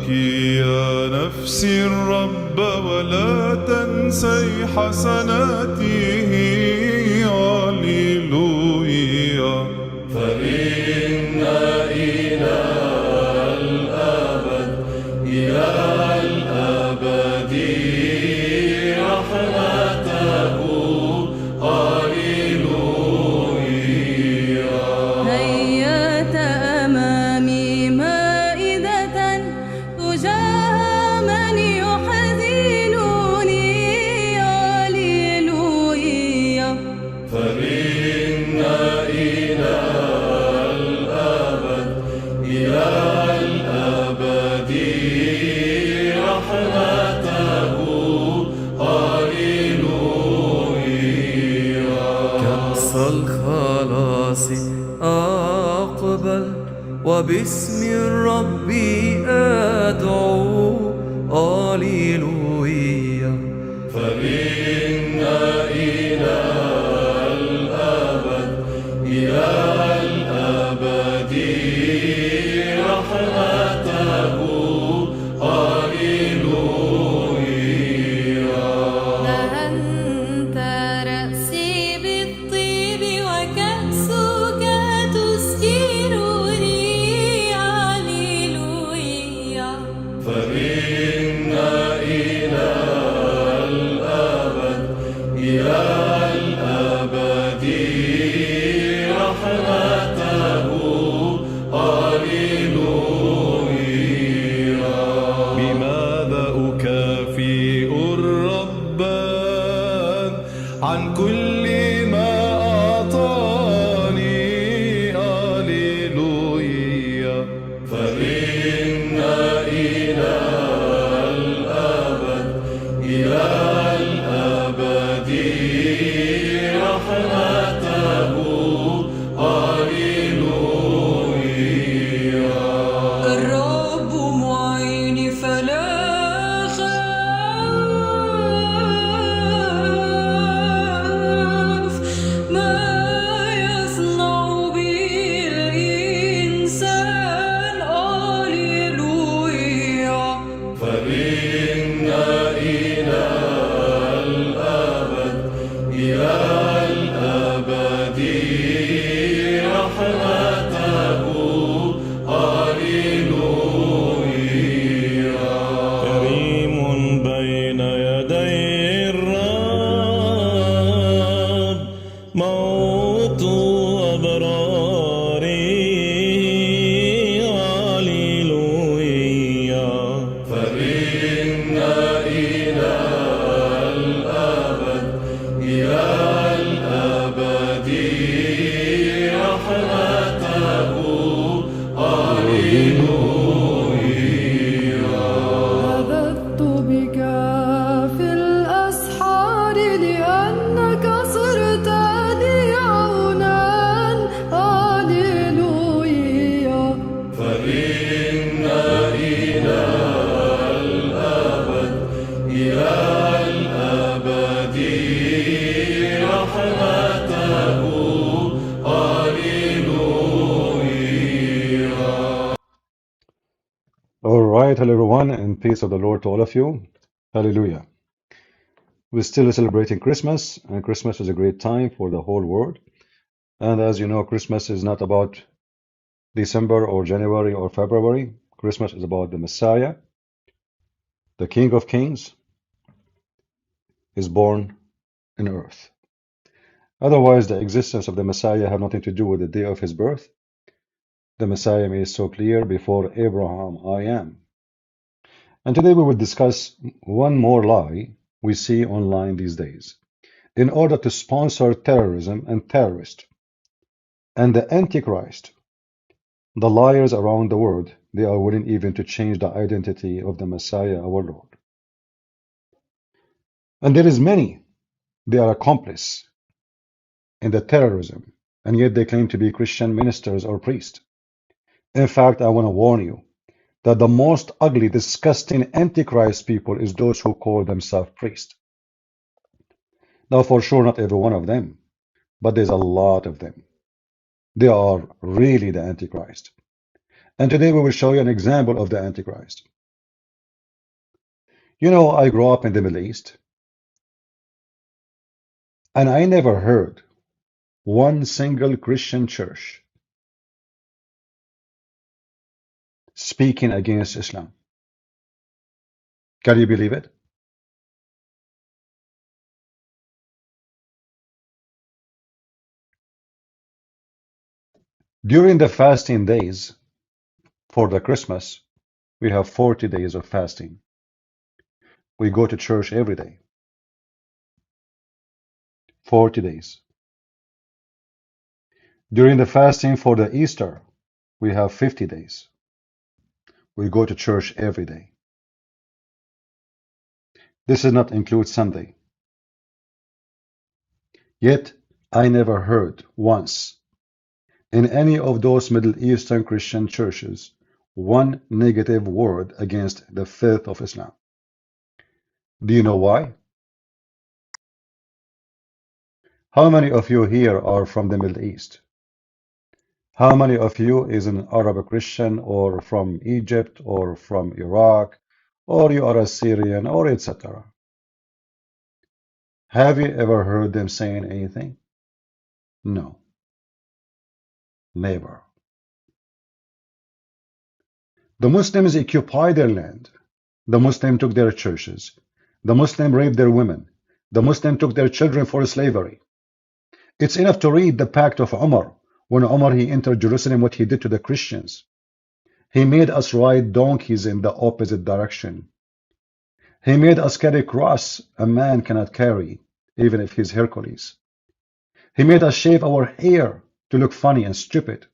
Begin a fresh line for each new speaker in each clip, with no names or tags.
وزكي يا نفسي الرب ولا تنسي حسناته. هللويا. فإن إلى الأبد إلى الأبد رحمته. هللويا.
هيأت أمامي مائدة تجاه من يحزنني. هللويا.
فإن إلى الأبد إلى الأبد رحمته. هللويا.
كأس الخلاص أقبل وباسم الرب أدعو. هللويا.
فإن إلى الأبد إلى الأبد رحمته. هللويا.
دهنت رأسي بالطيب وكأسك تسكرني. هللويا.
فإن إلى الأبد إلى الأبد رحمته. هللويا. بماذا أكافئ الرب عن كل ما أعطاني. هللويا. فإن إلى الأبد إلى الأبد رحمته. هللويا.
الرب معيني فلا أخاف ما يصنع بي الإنسان. هللويا.
فإن إلى الأبد إلى الأبد رحمته. هللويا. كريم بين يدي الرب موت أبراري. هللويا. فإن إلى الأبد إلى الأبد رحمته. هللويا.
نبذت بك في الأسحار لأنك صرت لي عونا. هللويا.
فإن إلى الأبد إلى الأبد رحمته. هللويا.
All right, hello everyone, and peace of the Lord to all of you. Hallelujah. We're still celebrating Christmas, and Christmas is a great time for the whole world. And as you know, Christmas is not about December or January or February. Christmas is about the Messiah, the King of Kings, is born in earth. Otherwise, the existence of the Messiah have nothing to do with the day of his birth. The Messiah made so clear, before Abraham I am. And today we will discuss one more lie we see online these days. In order to sponsor terrorism and terrorists and the Antichrist, the liars around the world, they are willing even to change the identity of the Messiah, our Lord. And there is many, they are accomplices in the terrorism, and yet they claim to be Christian ministers or priests. In fact, I want to warn you that the most ugly, disgusting Antichrist people is those who call themselves priests. Now, for sure, not every one of them, but there's a lot of them. They are really the Antichrist. And today we will show you an example of the Antichrist. You know, I grew up in the Middle East, and I never heard one single Christian church speaking against Islam. Can you believe it? During the fasting days for the Christmas, we have 40 days of fasting. We go to church every day. 40 days. During the fasting for the Easter, we have 50 days. We go to church every day. This does not include Sunday. Yet, I never heard once in any of those Middle Eastern Christian churches one negative word against the faith of Islam. Do you know why? How many of you here are from the Middle East? How many of you is an Arab Christian or from Egypt or from Iraq or you are a Syrian or etc.? Have you ever heard them saying anything? No, never. The Muslims occupied their land. The Muslim took their churches. The Muslim raped their women. The Muslim took their children for slavery. It's enough to read the Pact of Umar. When Umar he entered Jerusalem, what he did to the Christians. He made us ride donkeys in the opposite direction. He made us carry a cross a man cannot carry, even if he's Hercules. He made us shave our hair to look funny and stupid.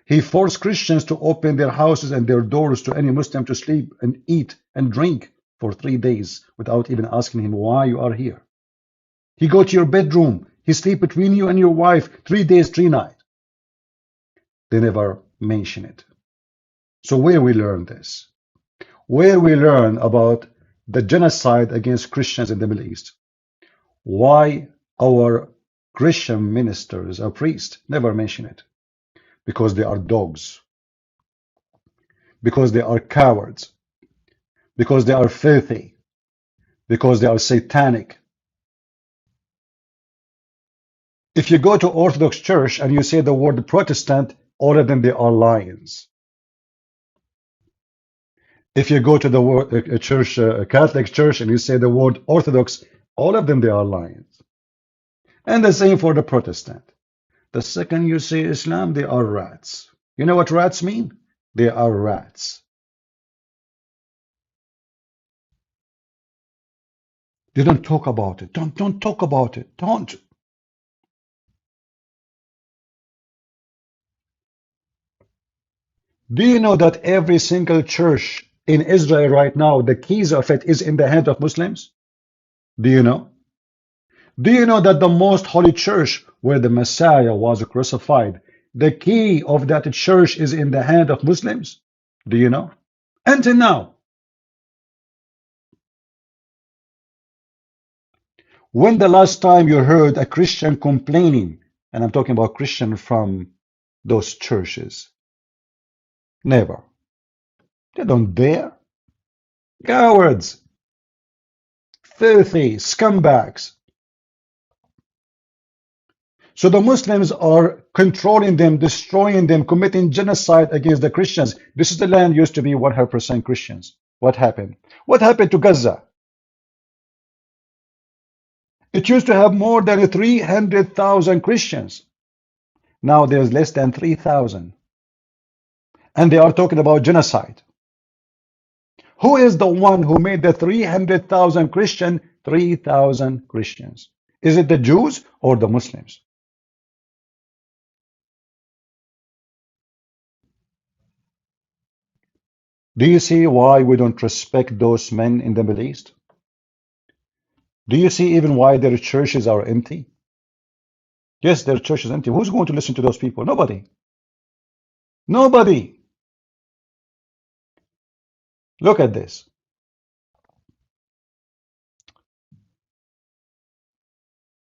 He forced Christians to open their houses and their doors to any Muslim to sleep and eat and drink for 3 days without even asking him why you are here. He go to your bedroom. He sleep between you and your wife 3 days, 3 nights. They never mention it. So where we learn this? Where we learn about the genocide against Christians in the Middle East? Why our Christian ministers or priests never mention it? Because they are dogs. Because they are cowards. Because they are filthy. Because they are satanic. If you go to Orthodox Church and you say the word Protestant, all of them they are lions. If you go to the word a Catholic Church and you say the word Orthodox, all of them they are lions. And the same for the Protestant. The second you say Islam, they are rats. You know what rats mean? They are rats. They don't talk about it. Don't talk about it. Don't. Do you know that every single church in Israel right now, the keys of it is in the hand of Muslims? Do you know? Do you know that the most holy church where the Messiah was crucified, the key of that church is in the hand of Muslims? Do you know? Until now. When the last time you heard a Christian complaining, and I'm talking about Christian from those churches? Never. They don't dare. Cowards. Filthy scumbags. So the Muslims are controlling them, destroying them, committing genocide against the Christians. This is the land used to be 100% Christians. What happened? What happened to Gaza? It used to have more than 300,000 Christians. Now there's less than 3,000. And they are talking about genocide. Who is the one who made the 300,000 Christian 3,000 Christians? Is it the Jews or the Muslims? Do you see why we don't respect those men in the Middle East? Do you see even why their churches are empty? Yes, their church is empty. Who's going to listen to those people? Nobody. Nobody. Look at this.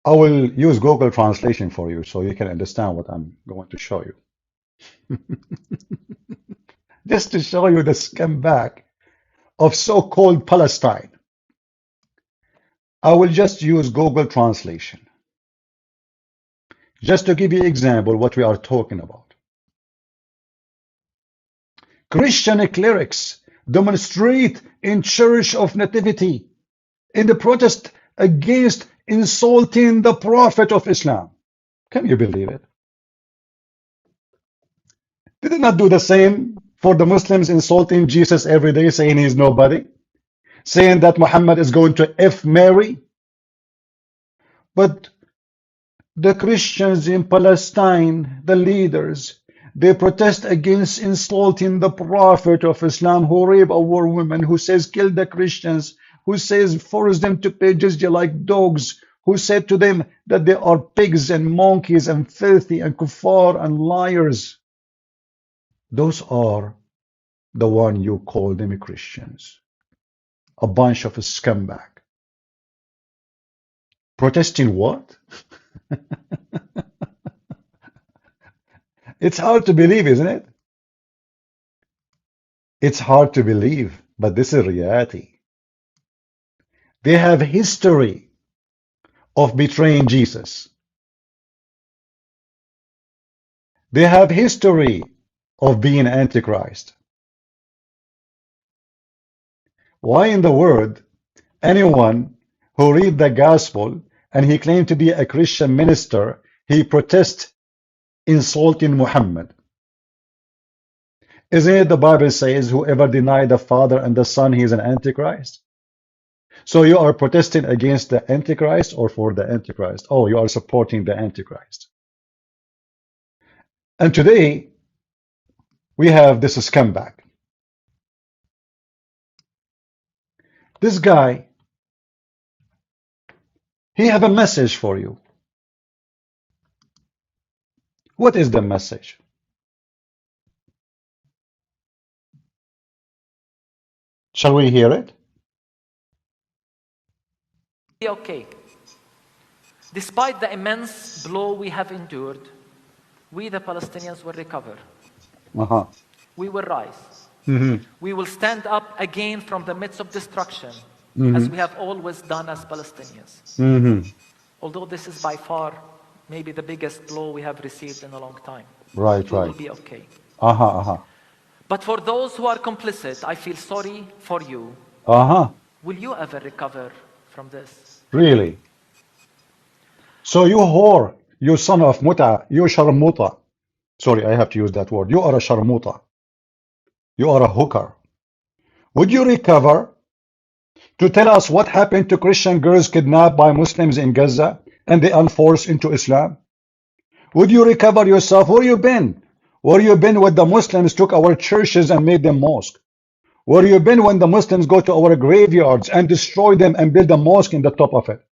I will use Google Translation for you so you can understand what I'm going to show you. Just to show you the scumbag. of so-called Palestine. I will just use Google Translation just to give you an example what we are talking about. Christian clerics demonstrate in Church of Nativity in the protest against insulting the Prophet of Islam. Can you believe it? Did they not do the same for the Muslims insulting Jesus every day, saying he's nobody? Saying that Muhammad is going to F Mary? But the Christians in Palestine, the leaders, they protest against insulting the Prophet of Islam, who rape our women, who says kill the Christians, who says force them to pay jizya like dogs, who said to them that they are pigs and monkeys and filthy and kuffar and liars. Those are the one you call them Christians. A bunch of scumbag. Protesting what? It's hard to believe, isn't it? It's hard to believe, but this is reality. They have history of betraying Jesus. They have history of being Antichrist. Why in the world anyone who read the gospel and he claimed to be a Christian minister, he protests insulting Muhammad? Isn't it the Bible says whoever denies the Father and the Son, he is an Antichrist? So you are protesting against the Antichrist or for the Antichrist? Oh, you are supporting the Antichrist. And today we have this scumbag. This guy, he have a message for you. What is the message? Shall we hear it?
Okay. Despite the immense blow we have endured, we the Palestinians will recover. We will rise. We will stand up again from the midst of destruction, as we have always done as Palestinians. Although this is by far maybe the biggest blow we have received in a long time.
Right,
we
right.
will be okay.
But
for those who are complicit, I feel sorry for you. Will you ever recover from this?
Really? So you whore, you son of muta, you sharmuta. Sorry, I have to use that word. You are a sharmuta. You are a hooker. Would you recover to tell us what happened to Christian girls kidnapped by Muslims in Gaza and they unforced into Islam? Would you recover yourself? Where you been? Where you been when the Muslims took our churches and made them mosque? Where you been when the Muslims go to our graveyards and destroy them and build a mosque in the top of it?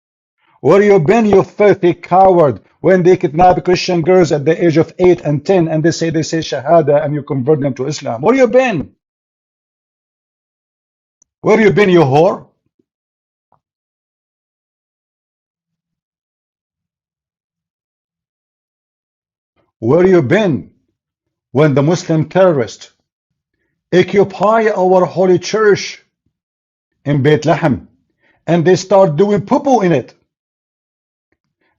Where you been, you filthy coward, when they kidnap Christian girls at the age of 8 and 10 and they say Shahada and you convert them to Islam? Where you been? Where you been, you whore? Where you been when the Muslim terrorists occupy our holy church in Bethlehem and they start doing poo-poo in it?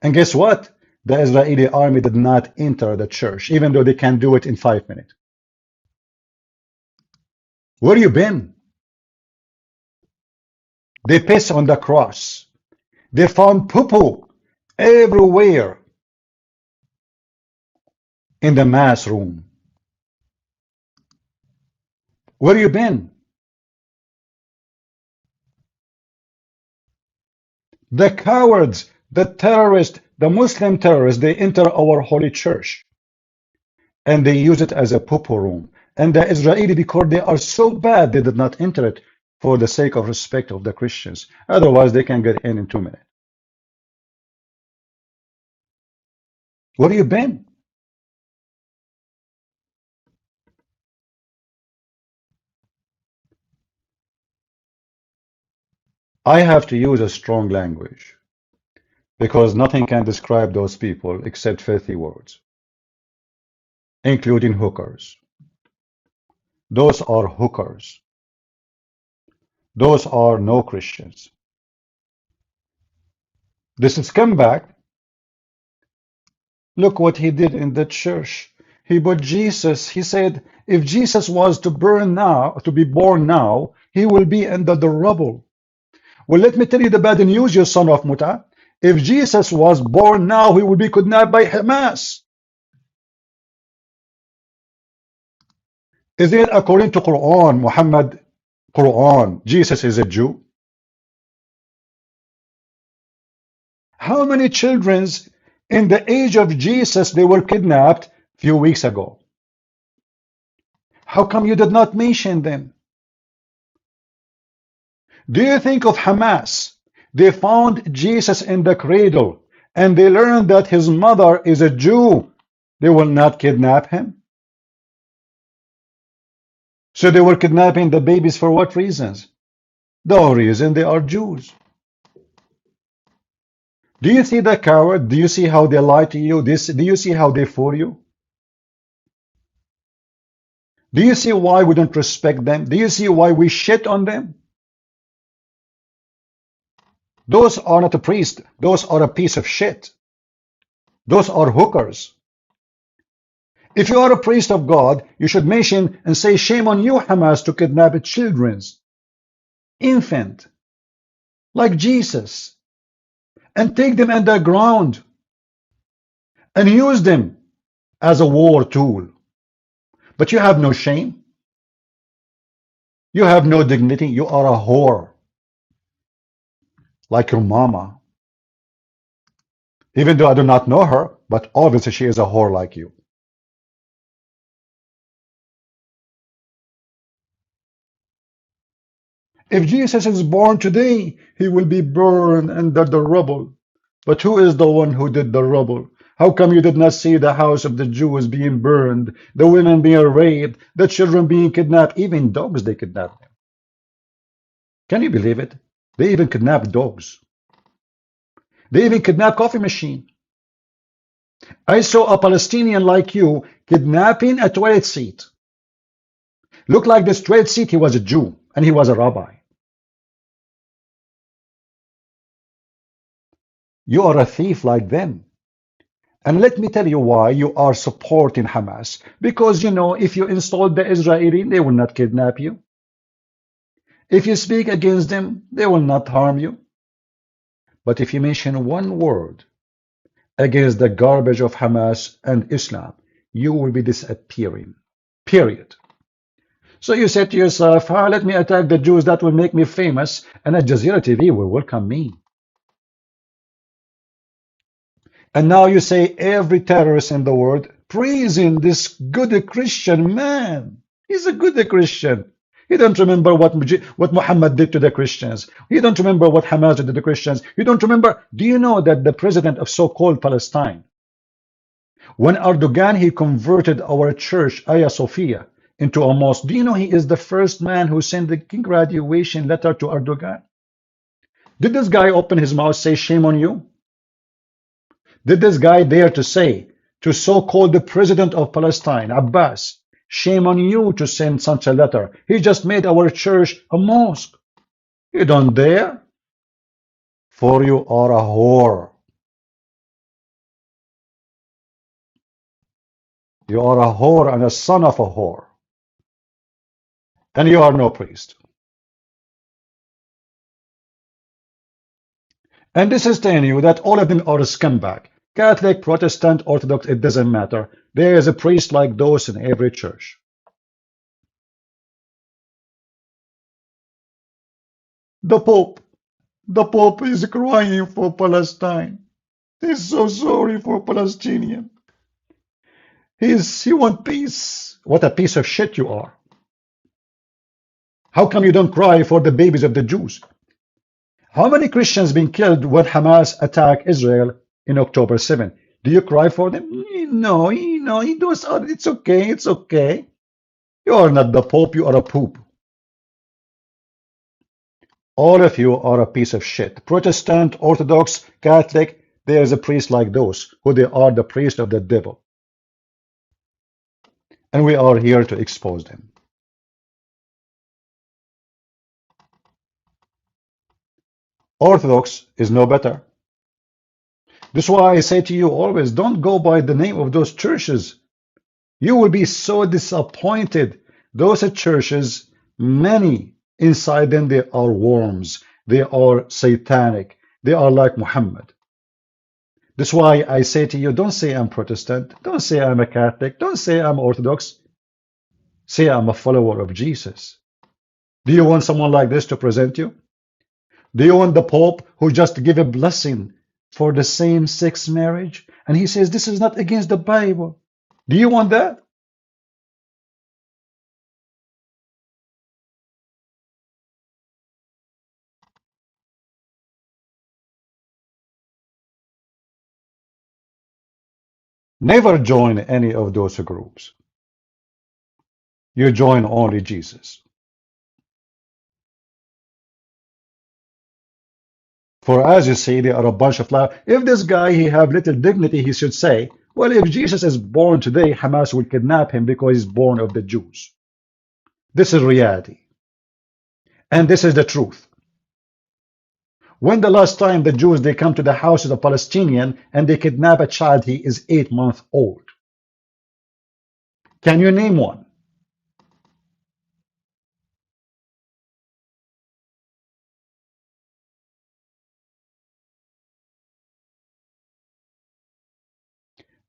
And guess what? The Israeli army did not enter the church, even though they can do it in 5 minutes. Where you been? They piss on the cross. They found poo-poo everywhere in the mass room. Where you been? The cowards, the terrorists, the Muslim terrorists, they enter our holy church and they use it as a poo-poo room. And the Israeli, because they are so bad, they did not enter it for the sake of respect of the Christians. Otherwise, they can get in 2 minutes. Where you been? I have to use a strong language because nothing can describe those people except filthy words, including hookers. Those are hookers. Those are no Christians. This scumbag, look what he did in the church. He put Jesus, he said, if Jesus was to burn now, to be born now, he will be under the rubble. Well, let me tell you the bad news, you son of Muta. If Jesus was born now, he would be kidnapped by Hamas. Isn't it according to Quran, Muhammad, Quran, Jesus is a Jew? How many children in the age of Jesus, they were kidnapped a few weeks ago? How come you did not mention them? Do you think of Hamas? They found Jesus in the cradle and they learned that his mother is a Jew. They will not kidnap him. So they were kidnapping the babies for what reasons? The reason they are Jews. Do you see the coward? Do you see how they lie to you? Do you see how they fool you? Do you see why we don't respect them? Do you see why we shit on them? Those are not a priest. Those are a piece of shit. Those are hookers. If you are a priest of God, you should mention and say, shame on you, Hamas, to kidnap children's infant, like Jesus, and take them underground and use them as a war tool. But you have no shame. You have no dignity. You are a whore, like your mama. Even though I do not know her, but obviously she is a whore like you. If Jesus is born today, he will be burned under the rubble. But who is the one who did the rubble? How come you did not see the house of the Jews being burned, the women being raped, the children being kidnapped, even dogs they kidnapped them? Can you believe it? They even kidnapped dogs. They even kidnapped coffee machine. I saw a Palestinian like you kidnapping a toilet seat. Looked like this toilet seat, he was a Jew and he was a rabbi. You are a thief like them. And let me tell you why you are supporting Hamas. Because, you know, if you insult the Israeli, they will not kidnap you. If you speak against them, they will not harm you. But if you mention one word against the garbage of Hamas and Islam, you will be disappearing. Period. So you said to yourself, let me attack the Jews, that will make me famous, and Al Jazeera TV will welcome me. And now you say every terrorist in the world praising this good Christian man. He's a good Christian. He don't remember what Muhammad did to the Christians. He don't remember what Hamas did to the Christians. You don't remember. Do you know that the president of so-called Palestine, when Erdogan, he converted our church, Hagia Sophia, into a mosque, do you know he is the first man who sent the graduation letter to Erdogan? Did this guy open his mouth, say shame on you? Did this guy dare to say to so-called the president of Palestine, Abbas, shame on you to send such a letter? He just made our church a mosque. You don't dare, for you are a whore. You are a whore and a son of a whore. And you are no priest. And this is telling you that all of them are a scumbag. Catholic, Protestant, Orthodox, it doesn't matter. There is a priest like those in every church. The Pope is crying for Palestine. He's so sorry for Palestinian. He wants peace. What a piece of shit you are. How come you don't cry for the babies of the Jews? How many Christians been killed when Hamas attacked Israel in October 7? Do you cry for them? No, it's okay, it's okay. You are not the Pope, you are a poop. All of you are a piece of shit. Protestant, Orthodox, Catholic, there is a priest like those, who they are the priest of the devil. And we are here to expose them. Orthodox is no better. This is why I say to you always, don't go by the name of those churches. You will be so disappointed. Those churches, many inside them, they are worms. They are satanic. They are like Muhammad. That's why I say to you, don't say I'm Protestant. Don't say I'm a Catholic. Don't say I'm Orthodox. Say I'm a follower of Jesus. Do you want someone like this to present you? Do you want the Pope who just give a blessing for the same-sex marriage? And he says this is not against the Bible. Do you want that? Never join any of those groups. You join only Jesus. For as you say, they are a bunch of liars. If this guy, he have little dignity, he should say, well, if Jesus is born today, Hamas will kidnap him because he's born of the Jews. This is reality. And this is the truth. When the last time the Jews, they come to the houses of Palestinian and they kidnap a child, he is 8 months old. Can you name one?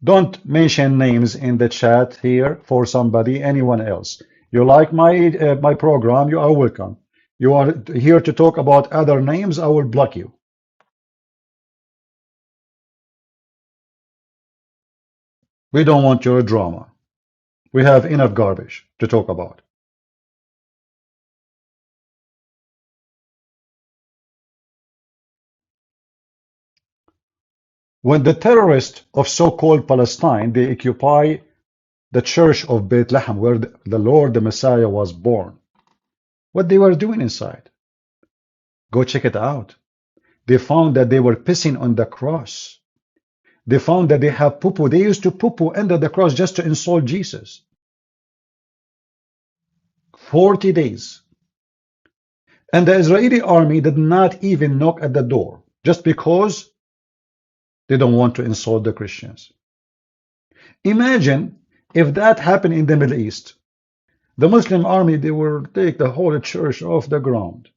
Don't mention names in the chat here for somebody, anyone else. You like my program, you are welcome. You are here to talk about other names, I will block you. We don't want your drama. We have enough garbage to talk about. When the terrorists of so-called Palestine, they occupy the church of Bethlehem, where the Lord, the Messiah, was born, what they were doing inside? Go check it out. They found that they were pissing on the cross. They found that they have poo-poo. They used to poo-poo under the cross just to insult Jesus. 40 days. And the Israeli army did not even knock at the door, just because they don't want to insult the Christians. Imagine if that happened in the Middle East. The Muslim army, they will take the whole church off the ground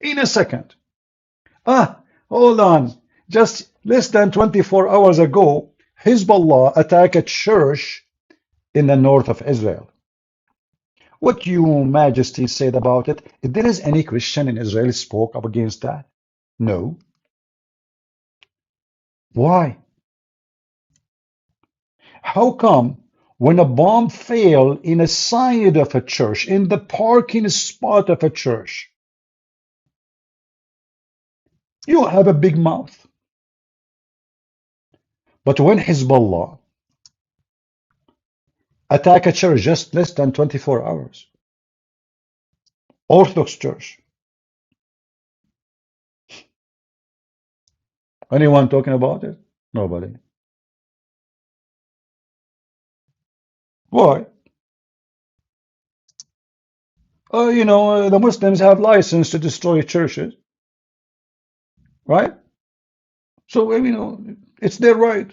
in a second. Hold on. Just less than 24 hours ago, Hezbollah attacked a church in the north of Israel. What your Majesty said about it, if there is any Christian in Israel spoke up against that? No. Why? How come when a bomb fell in a side of a church, in the parking spot of a church, you have a big mouth? But when Hezbollah attack a church just less than 24 hours, Orthodox church, anyone talking about it? Nobody. Why? The Muslims have license to destroy churches, right? So it's their right.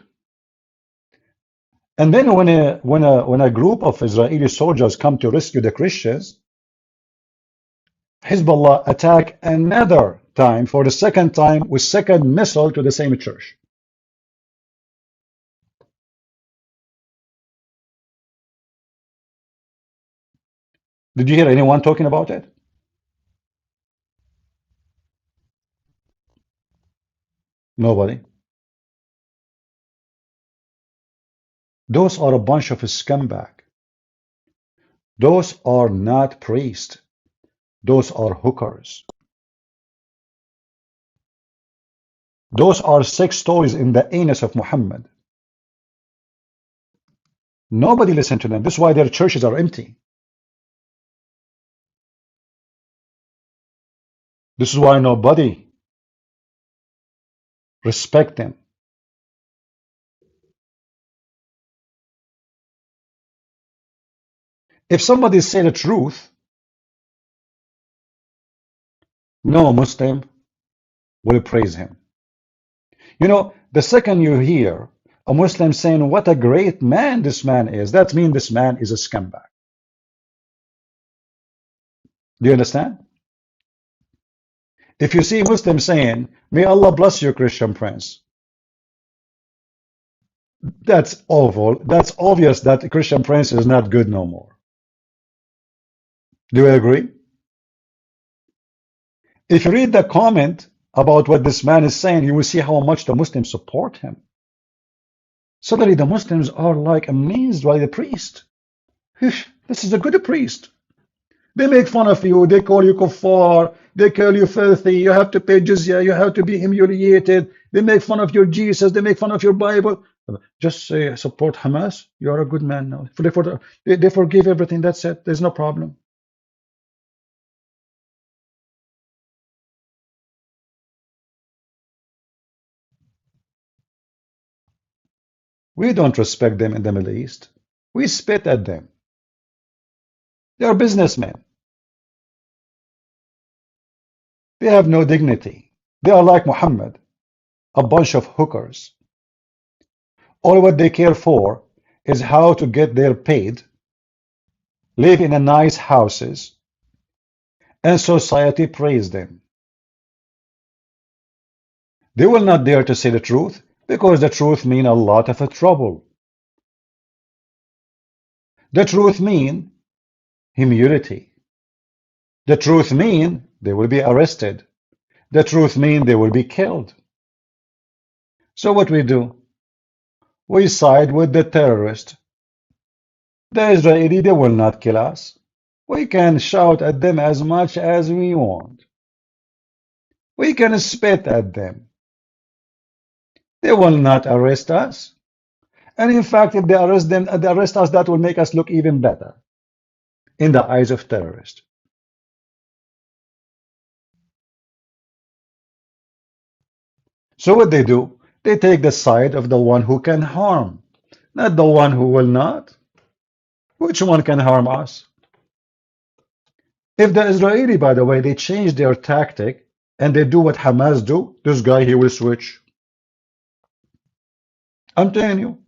And then when a group of Israeli soldiers come to rescue the Christians, Hezbollah attack another time, for the second time, with second missile to the same church. Did you hear anyone talking about it? Nobody. Those are a bunch of scumbag. Those are not priests. Those are hookers. Those are sex toys in the anus of Muhammad. Nobody listen to them. This is why their churches are empty. This is why nobody respect them. If somebody say the truth, no Muslim will praise him. You know, the second you hear a Muslim saying what a great man this man is, that means this man is a scumbag. Do you understand? If you see Muslims saying, may Allah bless you, Christian Prince, that's awful. That's obvious that the Christian Prince is not good no more. Do you agree? If you read the comment about what this man is saying, you will see how much the Muslims support him. Suddenly the Muslims are like amazed by the priest. This is a good priest. They make fun of you, they call you kuffar, they call you filthy, you have to pay jizya, you have to be humiliated, they make fun of your Jesus, they make fun of your Bible. Just say support Hamas, you are a good man now. They forgive everything, that's it, there's no problem. We don't respect them in the Middle East. We spit at them. They are businessmen. They have no dignity. They are like Muhammad, a bunch of hookers. All what they care for is how to get their paid, live in a nice houses, and society praise them. They will not dare to say the truth because the truth means a lot of trouble. The truth means humility. The truth means they will be arrested. The truth means they will be killed. So what we do? We side with the terrorist. The Israeli, they will not kill us. We can shout at them as much as we want. We can spit at them. They will not arrest us. And in fact, if they arrest us, that will make us look even better in the eyes of terrorists. So what they do, they take the side of the one who can harm, not the one who will not. Which one can harm us? If the Israeli, by the way, they change their tactic and they do what Hamas do, this guy, he will switch. I'm telling you.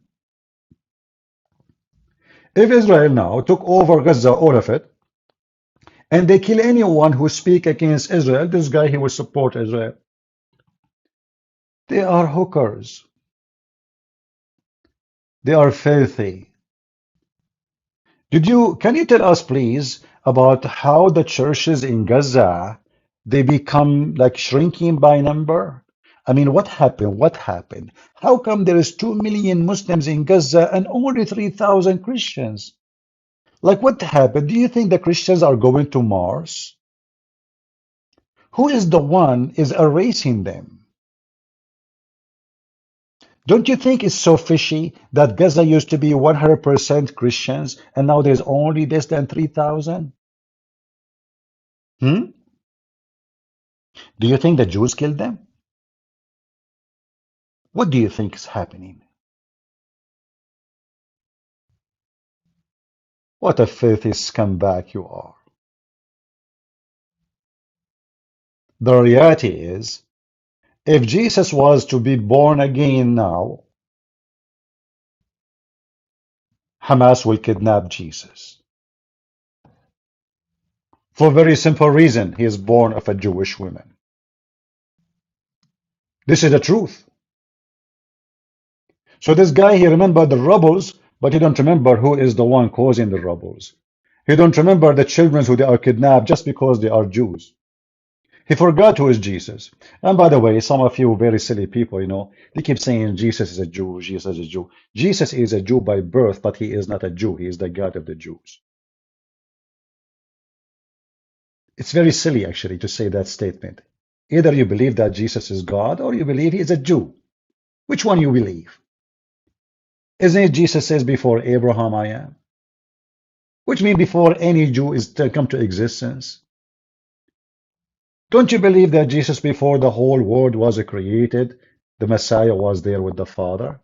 If Israel now took over Gaza, all of it, and they kill anyone who speaks against Israel, this guy, he will support Israel. They are hookers. They are filthy. Can you tell us, please, about how the churches in Gaza, they become like shrinking by number? I mean, what happened? What happened? How come there is 2 million Muslims in Gaza and only 3,000 Christians? Like, what happened? Do you think the Christians are going to Mars? Who is the one is erasing them? Don't you think it's so fishy that Gaza used to be 100% Christians and now there's only less than 3,000? Do you think the Jews killed them? What do you think is happening? What a filthy scumbag you are. The reality is, if Jesus was to be born again now, Hamas will kidnap Jesus. For a very simple reason, he is born of a Jewish woman. This is the truth. So this guy, he remembered the rebels, but he don't remember who is the one causing the rebels. He don't remember the children who they are kidnapped just because they are Jews. He forgot who is Jesus. And by the way, some of you very silly people, you know, they keep saying Jesus is a Jew, Jesus is a Jew. Jesus is a Jew by birth, but he is not a Jew. He is the God of the Jews. It's very silly, actually, to say that statement. Either you believe that Jesus is God or you believe he is a Jew. Which one you believe? Isn't it Jesus says before Abraham I am? Which means before any Jew is to come to existence. Don't you believe that Jesus, before the whole world was created, the Messiah was there with the Father?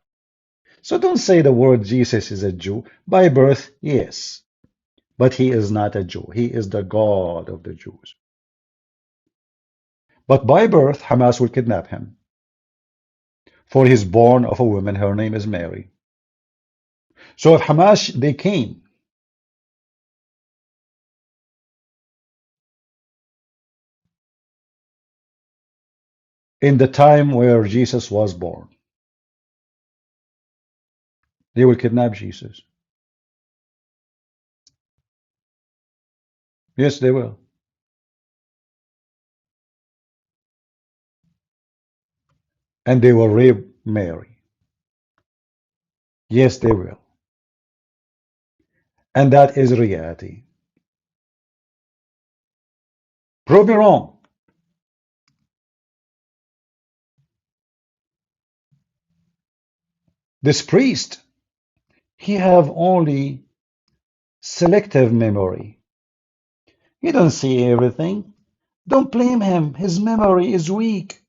So don't say the word Jesus is a Jew. By birth, yes. But he is not a Jew. He is the God of the Jews. But by birth, Hamas will kidnap him. For he's born of a woman, her name is Mary. So if Hamas, they came, in the time where Jesus was born, they will kidnap Jesus. Yes, they will. And they will rape Mary. Yes, they will. And that is reality. Prove me wrong. This priest, he have only selective memory. He don't see everything. Don't blame him. His memory is weak.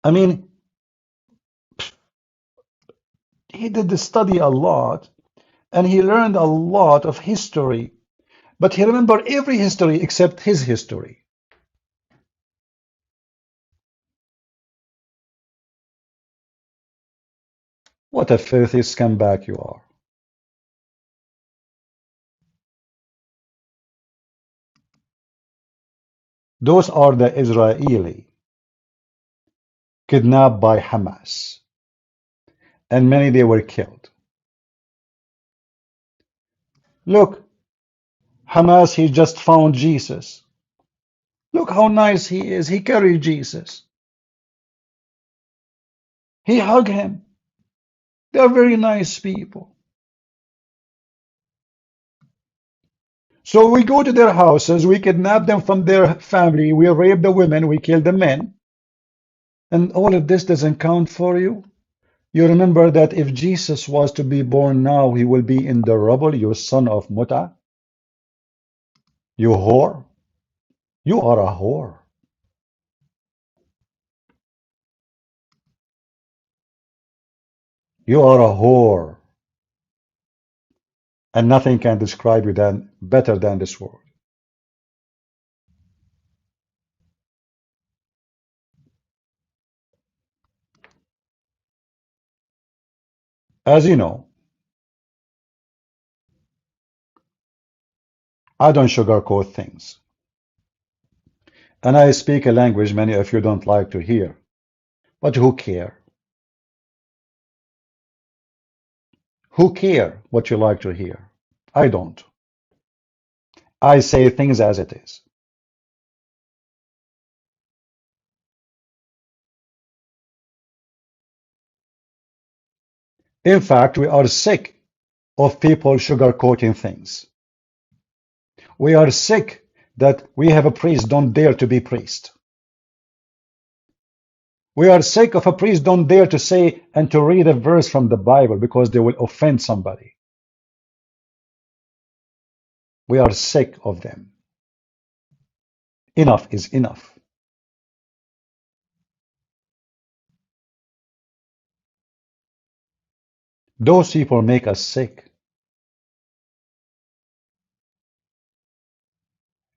I mean, he did study a lot, and he learned a lot of history, but he remembered every history except his history. What a filthy scumbag you are. Those are the Israeli kidnapped by Hamas, and many they were killed. Look, Hamas, he just found Jesus. Look how nice he is. He carried Jesus. He hugged him. They are very nice people. So we go to their houses, we kidnap them from their family, we rape the women, we kill the men. And all of this doesn't count for you? You remember that if Jesus was to be born now, he will be in the rubble, you son of Muta. You whore. You are a whore. You are a whore. And nothing can describe you better than this word. As you know, I don't sugarcoat things. And I speak a language many of you don't like to hear. But who care? Who care what you like to hear? I don't. I say things as it is. In fact, we are sick of people sugarcoating things. We are sick that we have a priest, don't dare to be priest. We are sick of a priest, don't dare to say and to read a verse from the Bible because they will offend somebody. We are sick of them. Enough is enough. Those people make us sick.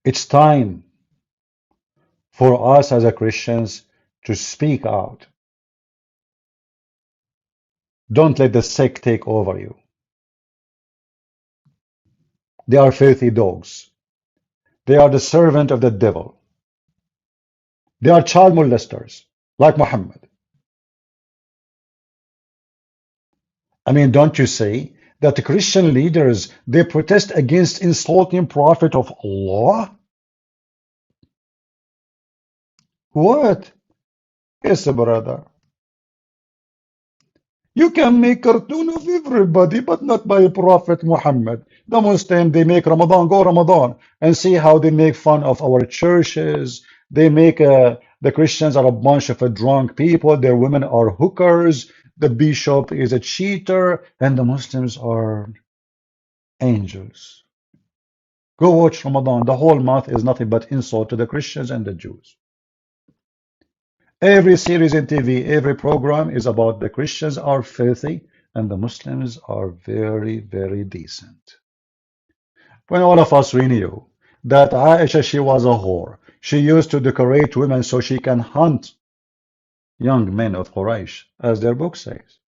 It's time for us as a Christians to speak out. Don't let the sick take over you. They are filthy dogs. They are the servant of the devil. They are child molesters, like Muhammad. I mean, don't you say that the Christian leaders, they protest against insulting Prophet of Allah? What? Yes, brother. You can make cartoon of everybody, but not by Prophet Muhammad. The Muslim, they make Ramadan, go Ramadan, and see how they make fun of our churches. They make the Christians are a bunch of drunk people. Their women are hookers. The bishop is a cheater, and the Muslims are angels. Go watch Ramadan. The whole month is nothing but insult to the Christians and the Jews. Every series in TV, every program is about the Christians are filthy and the Muslims are very, very decent. When all of us we knew that Aishah, she was a whore, She used to decorate women so she can hunt young men of Quraysh, as their book says.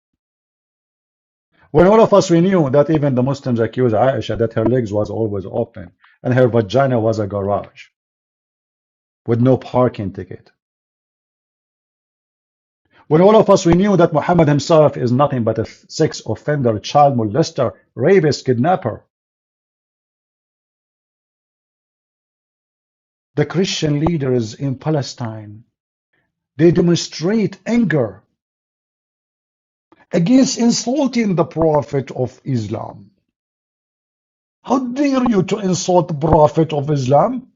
When all of us we knew that even the Muslims accused Aisha that her legs was always open and her vagina was a garage with no parking ticket. When all of us we knew that Muhammad himself is nothing but a sex offender, child molester, rapist, kidnapper. The Christian leaders in Palestine, they demonstrate anger against insulting the Prophet of Islam. How dare you to insult the Prophet of Islam?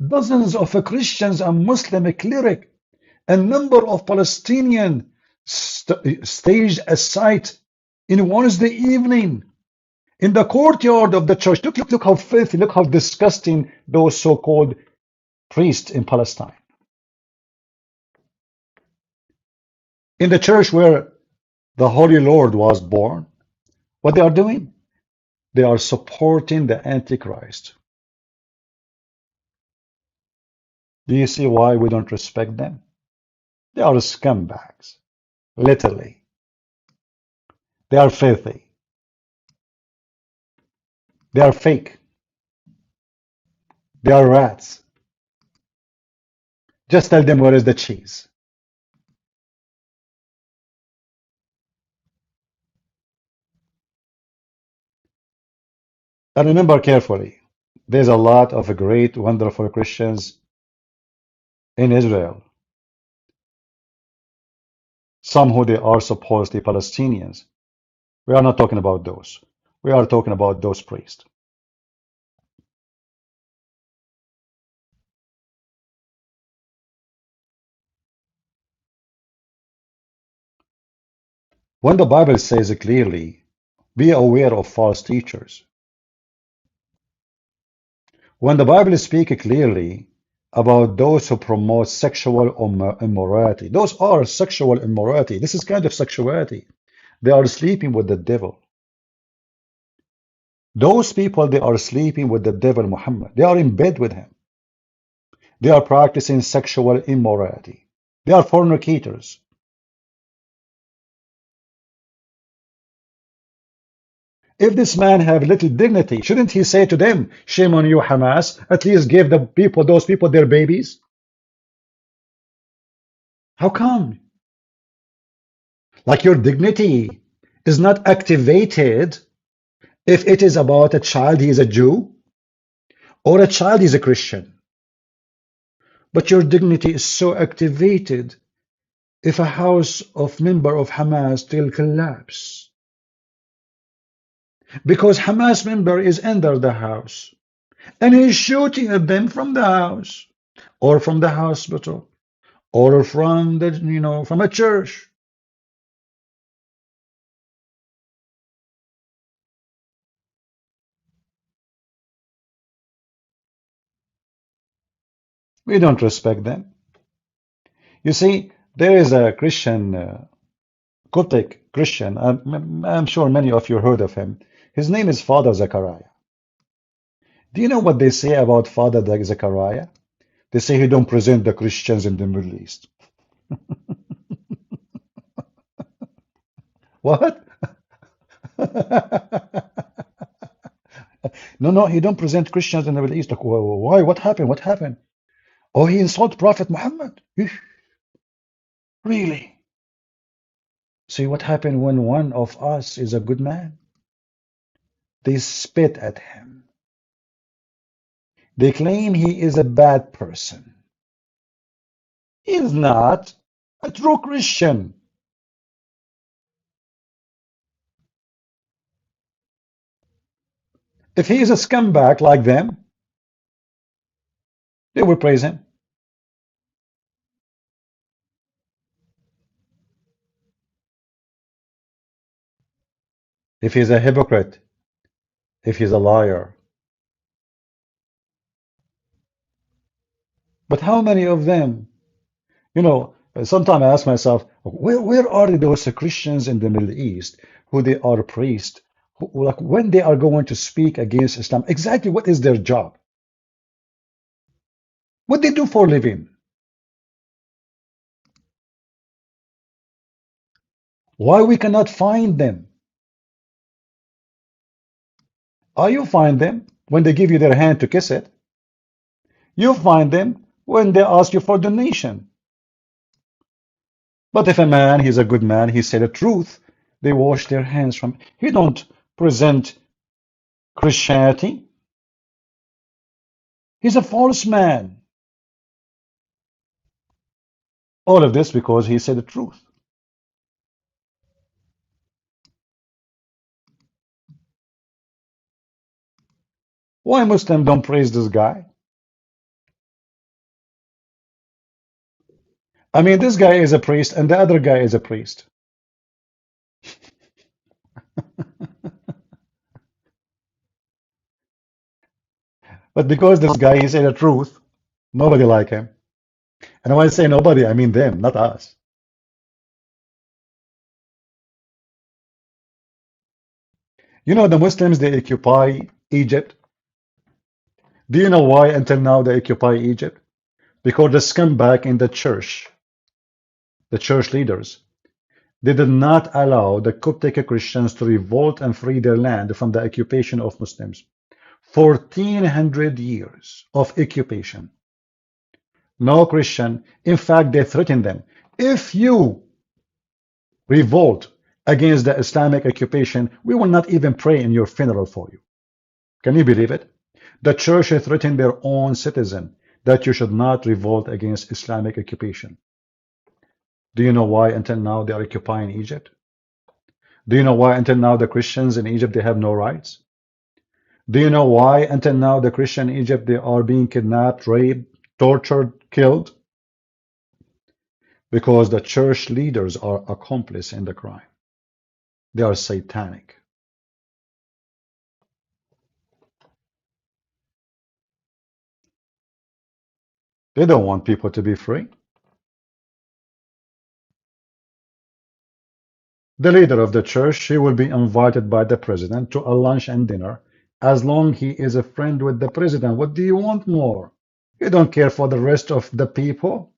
Dozens of Christians and Muslim clerics, a number of Palestinian staged a sight in Wednesday evening in the courtyard of the church. Look how filthy, look how disgusting those so-called priests in Palestine. In the church where the Holy Lord was born, what they are doing? They are supporting the Antichrist. Do you see why we don't respect them? They are scumbags, literally. They are filthy. They are fake. They are rats. Just tell them where is the cheese. And remember carefully, there's a lot of great, wonderful Christians in Israel. Some who they are supposedly Palestinians. We are not talking about those. We are talking about those priests. When the Bible says clearly, be aware of false teachers. When the Bible speaks clearly about those who promote sexual immorality, those are sexual immorality. This is kind of sexuality. They are sleeping with the devil. Those people, they are sleeping with the devil Muhammad. They are in bed with him. They are practicing sexual immorality. They are fornicators. If this man have little dignity, shouldn't he say to them, shame on you, Hamas, at least give the people, those people, their babies? How come? Like your dignity is not activated if it is about a child, he is a Jew, or a child is a Christian. But your dignity is so activated if a house of member of Hamas will collapse. Because Hamas member is under the house and he's shooting at them from the house or from the hospital or from the from a church. We don't respect them. You see, there is a Christian, Coptic Christian, I'm sure many of you heard of him. His name is Father Zechariah. Do you know what they say about Father Zechariah? They say he don't present the Christians in the Middle East. What? No, he don't present Christians in the Middle East. Why? What happened? What happened? Oh, he insulted Prophet Muhammad. Really? See what happened when one of us is a good man? They spit at him. They claim he is a bad person. He is not a true Christian. If he is a scumbag like them, they will praise him. If he's a hypocrite, if he's a liar. But how many of them, sometimes I ask myself, where are those Christians in the Middle East who they are priests, like when they are going to speak against Islam, exactly what is their job? What they do for a living? Why we cannot find them? You find them when they give you their hand to kiss it. You find them when they ask you for donation. But if a man, he's a good man, he said the truth, they wash their hands from. He don't present Christianity. He's a false man. All of this because he said the truth. Why Muslims don't praise this guy? I mean, this guy is a priest and the other guy is a priest. But because this guy, he said the truth, nobody like him. And when I say nobody, I mean them, not us. You know, the Muslims, they occupy Egypt. Do you know why until now they occupy Egypt? Because the scumbag in the church leaders, they did not allow the Coptic Christians to revolt and free their land from the occupation of Muslims. 1400 years of occupation. No Christian. In fact, they threatened them. If you revolt against the Islamic occupation, we will not even pray in your funeral for you. Can you believe it? The church threatened their own citizen that you should not revolt against Islamic occupation. Do you know why until now they are occupying Egypt? Do you know why until now the Christians in Egypt, they have no rights? Do you know why until now the Christian in Egypt, they are being kidnapped, raped, tortured, killed? Because the church leaders are accomplices in the crime. They are satanic. They don't want people to be free. The leader of the church, he will be invited by the president to a lunch and dinner as long he is a friend with the president. What do you want more? You don't care for the rest of the people?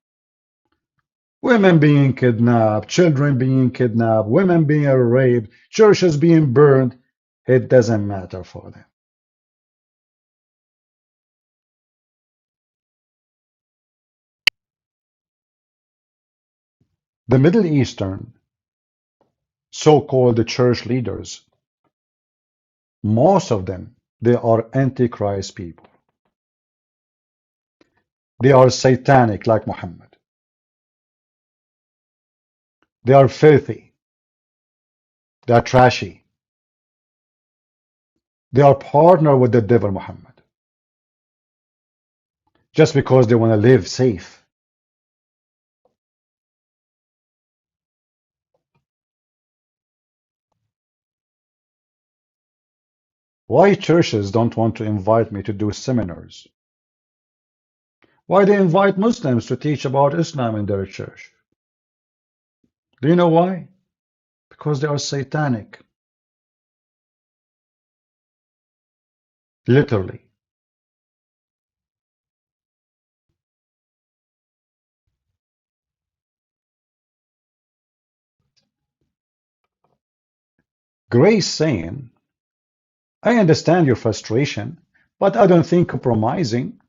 Women being kidnapped, children being kidnapped, women being raped, churches being burned. It doesn't matter for them. The Middle Eastern so-called church leaders, most of them, they are antichrist people. They are satanic like Muhammad. They are filthy. They are trashy. They are partner with the devil Muhammad. Just because they want to live safe. Why churches don't want to invite me to do seminars? Why they invite Muslims to teach about Islam in their church? Do you know why? Because they are satanic. Literally. Grace saying, I understand your frustration, but I don't think compromising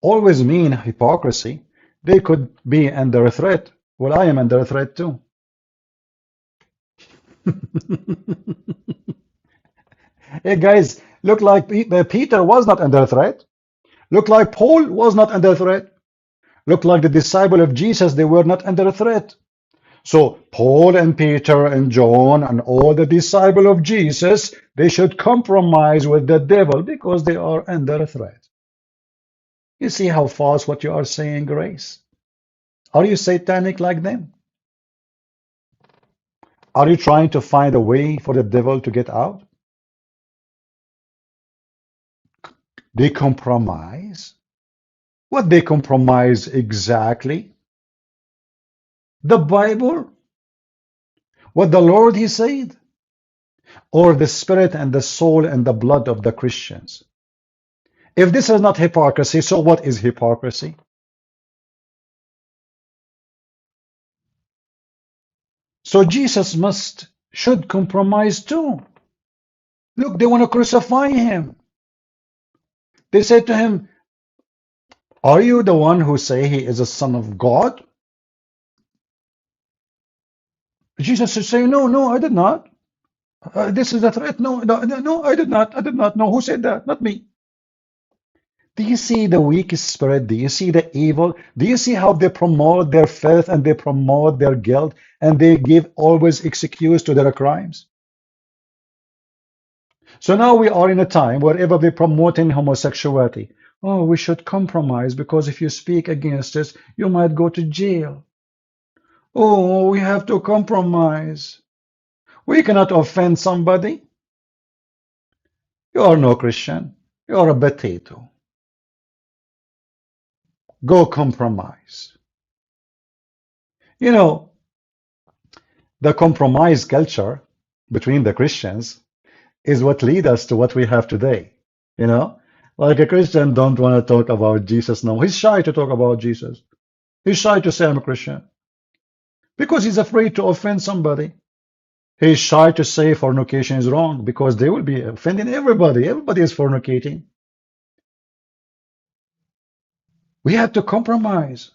always mean hypocrisy. They could be under threat. Well, I am under threat too. Hey guys, look like Peter was not under threat. Look like Paul was not under threat. Look like the disciple of Jesus, they were not under threat. So Paul and Peter and John and all the disciples of Jesus, they should compromise with the devil because they are under threat. You see how false what you are saying, Grace? Are you satanic like them? Are you trying to find a way for the devil to get out? They compromise? What they compromise exactly? The Bible? What the Lord He said? Or the spirit and the soul and the blood of the Christians? If this is not hypocrisy, so what is hypocrisy? So Jesus should compromise too. Look, they want to crucify him. They said to him, are you the one who say he is a son of God? Jesus is saying, no, no, I did not. This is a threat. No, no, no, I did not. I did not. No, who said that? Not me. Do you see the weak spirit? Do you see the evil? Do you see how they promote their filth and they promote their guilt and they give always excuse to their crimes? So now we are in a time wherever we're promoting homosexuality. Oh, we should compromise because if you speak against us, you might go to jail. Oh, we have to compromise. We cannot offend somebody. You are no Christian. You are a potato. Go compromise. You know, the compromise culture between the Christians is what lead us to what we have today. You know, like a Christian don't want to talk about Jesus now. He's shy to talk about Jesus. He's shy to say I'm a Christian because he's afraid to offend somebody. He's shy to say fornication is wrong because they will be offending everybody. Everybody is fornicating. We have to compromise.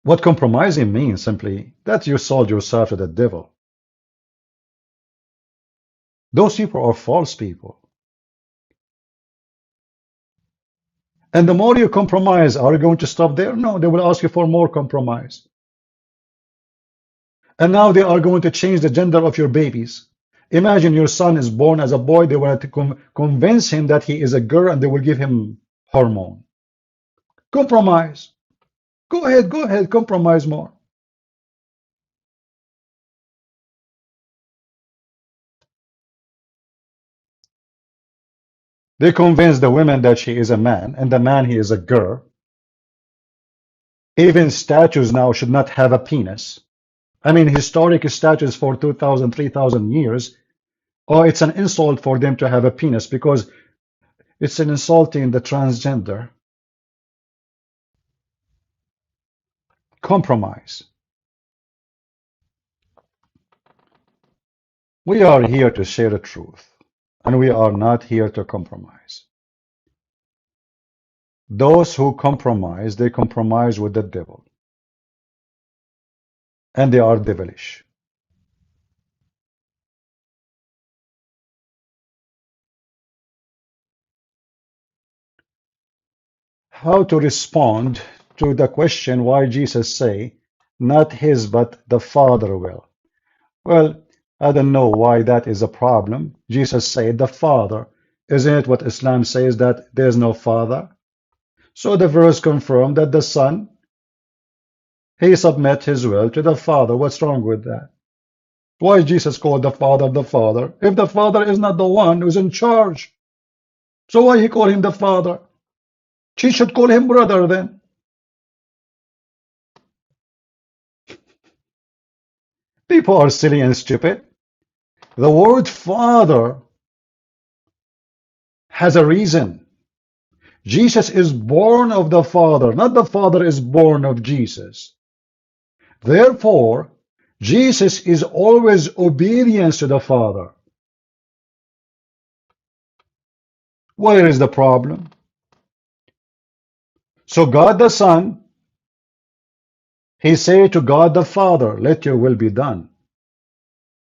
What compromising means simply that you sold yourself to the devil. Those people are false people. And the more you compromise, are you going to stop there? No, they will ask you for more compromise. And now they are going to change the gender of your babies. Imagine your son is born as a boy. They want to convince him that he is a girl and they will give him hormone. Compromise. Go ahead, compromise more. They convince the woman that she is a man and the man he is a girl. Even statues now should not have a penis. I mean, historic statues for 2,000, 3,000 years. Oh, it's an insult for them to have a penis because it's an insulting the transgender. Compromise. We are here to share the truth, and we are not here to compromise. Those who compromise, they compromise with the devil, and they are devilish. How to respond to the question why Jesus say, not his but the Father will? Well, I don't know why that is a problem. Jesus said the Father. Isn't it what Islam says, that there's no Father? So the verse confirmed that the Son, he submit his will to the Father. What's wrong with that? Why Jesus called the Father the Father? If the Father is not the one who's in charge, so why he call him the Father? She should call him brother then. People are silly and stupid. The word Father has a reason. Jesus is born of the Father, not the Father is born of Jesus. Therefore, Jesus is always obedience to the Father. Where is the problem? So God the Son, he said to God the Father, let your will be done.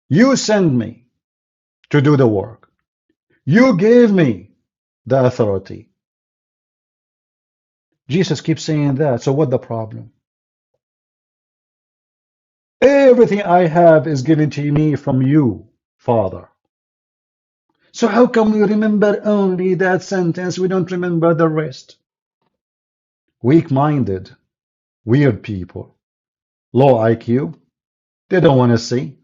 You send me to do the work. You gave me the authority. Jesus keeps saying that. So what the problem? Everything I have is given to me from you, Father. So how come we remember only that sentence? We don't remember the rest. Weak-minded, weird people, low IQ, they don't want to see.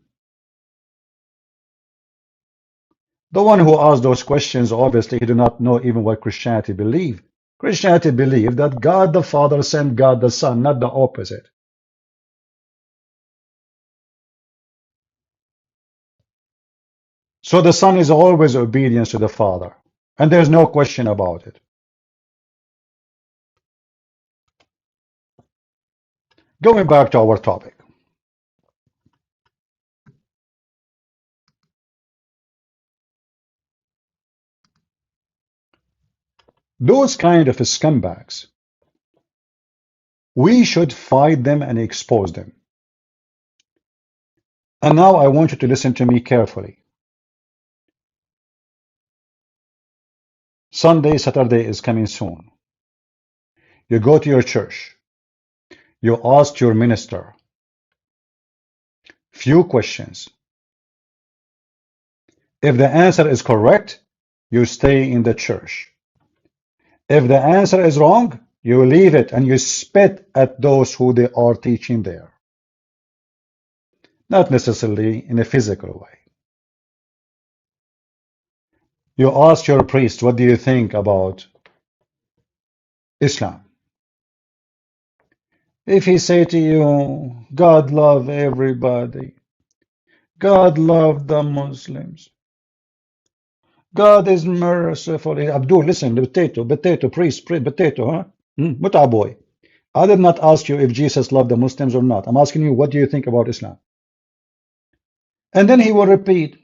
The one who asked those questions, obviously, he do not know even what Christianity believe. Christianity believe that God the Father sent God the Son, not the opposite. So the Son is always obedience to the Father. And there's no question about it. Going back to our topic. Those kind of scumbags, we should fight them and expose them. And now I want you to listen to me carefully. Sunday, Saturday is coming soon. You go to your church. You ask your minister few questions. If the answer is correct, you stay in the church. If the answer is wrong, you leave it and you spit at those who they are teaching there. Not necessarily in a physical way. You ask your priest, what do you think about Islam? If he say to you, God love everybody, God love the Muslims, God is merciful. Abdul, listen, potato, priest, potato, huh? Muta boy. I did not ask you if Jesus loved the Muslims or not. I'm asking you, what do you think about Islam? And then he will repeat,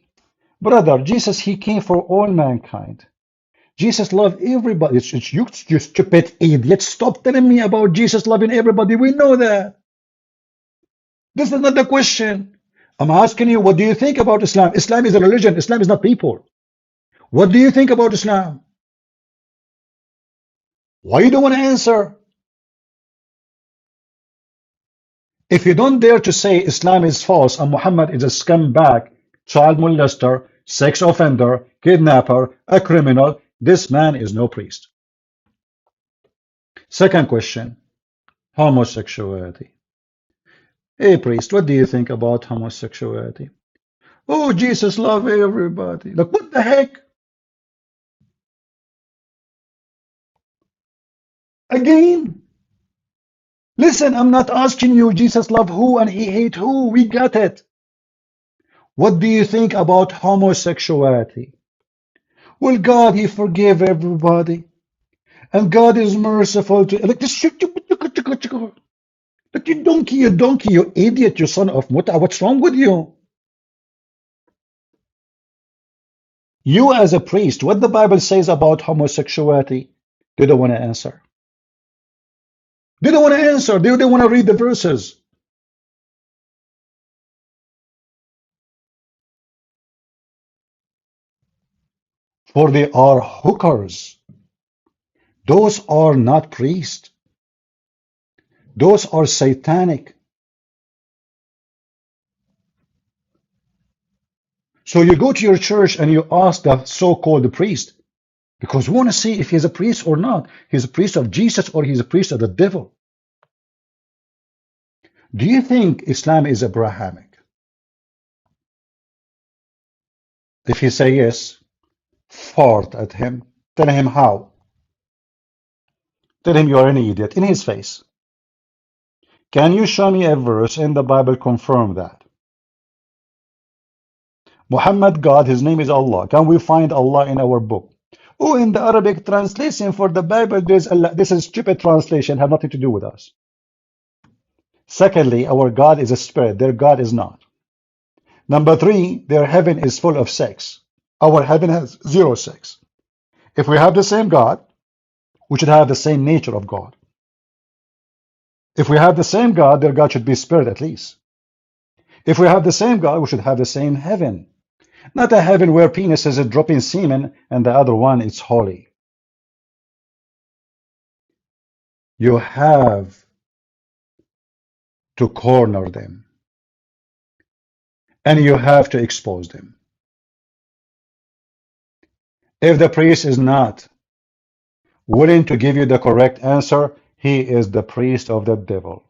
brother, Jesus, he came for all mankind. Jesus loved everybody. It's you stupid idiot. Stop telling me about Jesus loving everybody. We know that. This is not the question. I'm asking you, what do you think about Islam? Islam is a religion. Islam is not people. What do you think about Islam? Why you don't want to answer? If you don't dare to say Islam is false and Muhammad is a scumbag, child molester, sex offender, kidnapper, a criminal, this man is no priest. Second question, homosexuality. Hey priest, what do you think about homosexuality? Oh, Jesus loved everybody. Like, what the heck? Again, listen, I'm not asking you Jesus loved who and he hate who. We got it. What do you think about homosexuality? Well, God, he forgave everybody. And God is merciful to like this. Like you donkey, you idiot, you son of Muta. What's wrong with you? You as a priest, what the Bible says about homosexuality, they don't want to answer. They don't want to answer. They don't want to read the verses. For they are hookers. Those are not priests. Those are satanic. So you go to your church and you ask the so-called priest, because we want to see if he's a priest or not. He's a priest of Jesus or he's a priest of the devil. Do you think Islam is Abrahamic? If he say yes, fart at him. Tell him how. Tell him you are an idiot in his face. Can you show me a verse in the Bible confirm that? Muhammad, God, his name is Allah. Can we find Allah in our book? Oh, in the Arabic translation for the Bible, there's Allah. This is stupid translation, have nothing to do with us. Secondly, our God is a spirit. Their God is not. Number three, their heaven is full of sex. Our heaven has zero sex. If we have the same God, we should have the same nature of God. If we have the same God, their God should be spirit at least. If we have the same God, we should have the same heaven. Not a heaven where penises are dropping semen and the other one is holy. You have to corner them. And you have to expose them. If the priest is not willing to give you the correct answer, he is the priest of the devil.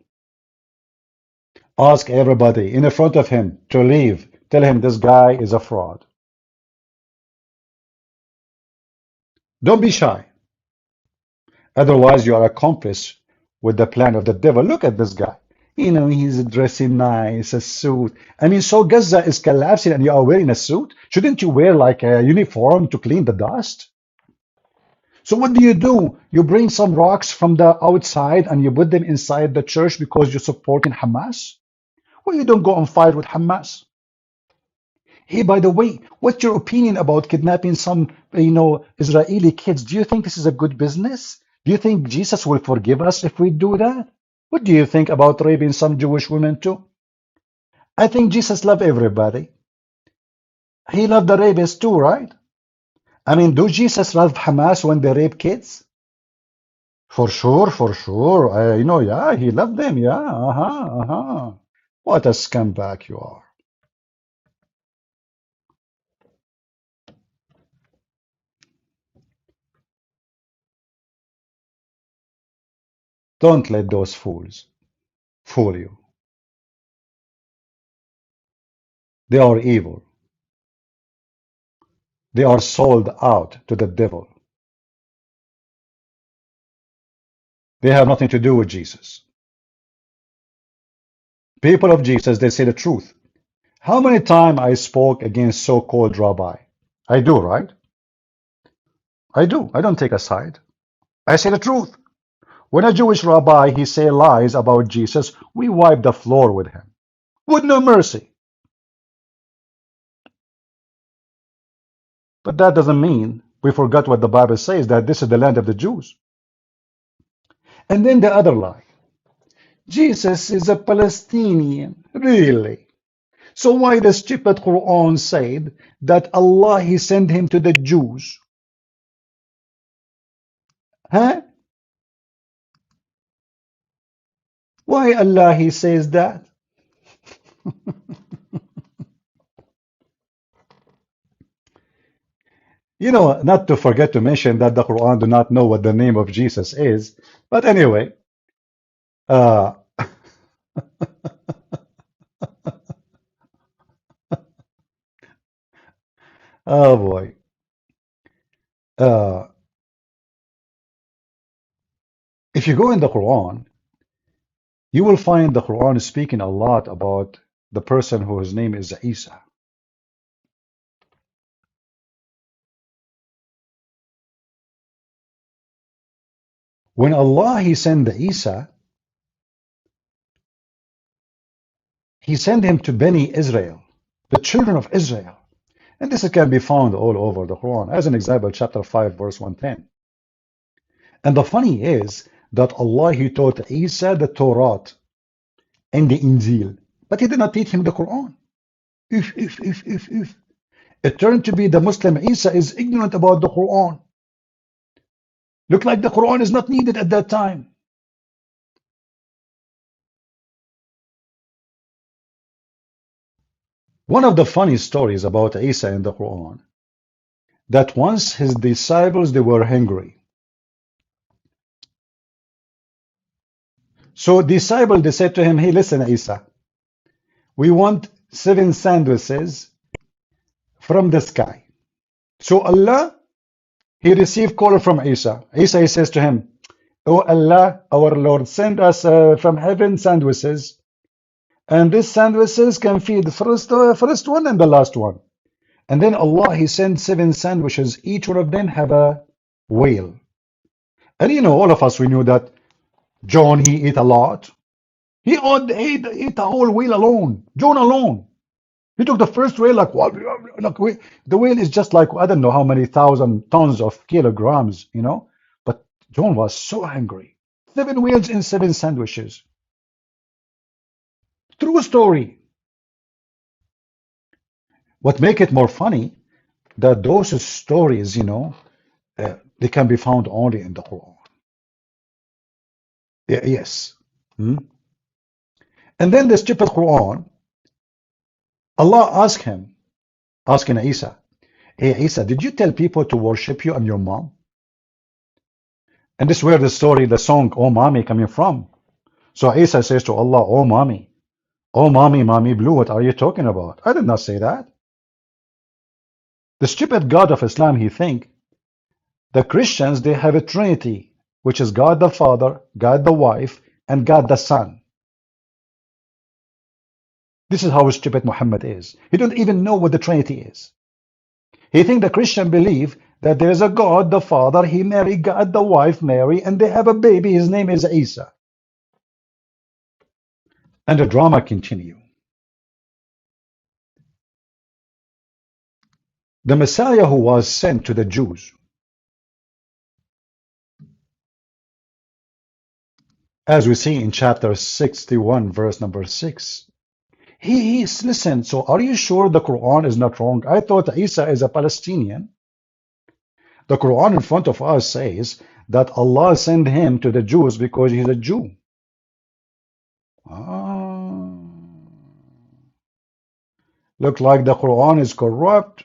Ask everybody in front of him to leave. Tell him this guy is a fraud. Don't be shy. Otherwise, you are accomplice with the plan of the devil. Look at this guy. You know, he's dressing nice, a suit. I mean, so Gaza is collapsing and you are wearing a suit? Shouldn't you wear like a uniform to clean the dust?
So what do? You bring some rocks from the outside and you put them inside the church because you're supporting Hamas? Well, you don't go and fight with Hamas. Hey, by the way, what's your opinion about kidnapping some, Israeli kids? Do you think this is a good business? Do you think Jesus will forgive us if we do that? What do you think about raping some Jewish women too? I think Jesus loved everybody. He loved the rapists too, right? I mean, do Jesus love Hamas when they rape kids? For sure, for sure. Yeah, he loved them. Yeah, What a scumbag you are. Don't let those fools fool you. They are evil. They are sold out to the devil. They have nothing to do with Jesus. People of Jesus, they say the truth. How many times I spoke against so-called rabbi? I do, right? I do. I don't take a side. I say the truth. When a Jewish rabbi, he say lies about Jesus, we wipe the floor with him. With no mercy. But that doesn't mean we forgot what the Bible says, that this is the land of the Jews. And then the other lie. Jesus is a Palestinian. Really? So why the stupid Quran said that Allah, he sent him to the Jews? Huh? Why Allah, he says that? Not to forget to mention that the Quran do not know what the name of Jesus is. But anyway, oh boy. If you go in the Quran, you will find the Quran is speaking a lot about the person whose name is Aishah. When Allah, he sent the Isa, he sent him to Bani Israel, the children of Israel. And this can be found all over the Quran. As an example, chapter 5, verse 110. And the funny is that Allah, he taught Isa the Torah and the Injil, but he did not teach him the Quran. If. It turned to be the Muslim Isa is ignorant about the Quran. Look like the Quran is not needed at that time. One of the funny stories about Isa in the Quran, that once his disciples, they were hungry. So disciples, they said to him, hey, listen, Isa, we want 7 sandwiches from the sky. So Allah, he received call from Isa. Isa, he says to him, oh Allah, our Lord, send us from heaven sandwiches. And these sandwiches can feed the first one and the last one. And then Allah, he sent 7 sandwiches. Each one of them have a whale. And all of us, we knew that John, he ate a lot. He ate a whole whale alone. John alone. He took the first whale like the whale is just like, I don't know how many thousand tons of kilograms, But John was so hungry. 7 whales and 7 sandwiches. True story. What make it more funny, that those stories, they can be found only in the Quran. Yes. And then the stupid Quran, Allah asked him, asking Isa, hey Isa, did you tell people to worship you and your mom? And this is where the story, the song, Oh Mommy, coming from. So Isa says to Allah, oh mommy, mommy blue, what are you talking about? I did not say that. The stupid God of Islam, he think the Christians, they have a Trinity, which is God the Father, God the Wife, and God the Son. This is how stupid Muhammad is. He don't even know what the Trinity is. He think the Christian believe that there is a God, the Father, he married God, the wife, Mary, and they have a baby, his name is Isa. And the drama continue. The Messiah who was sent to the Jews, as we see in chapter 61, verse number 6, he's listen, so are you sure the Quran is not wrong? I thought Isa is a Palestinian. The Quran in front of us says that Allah sent him to the Jews because he's a Jew. Look like the Quran is corrupt.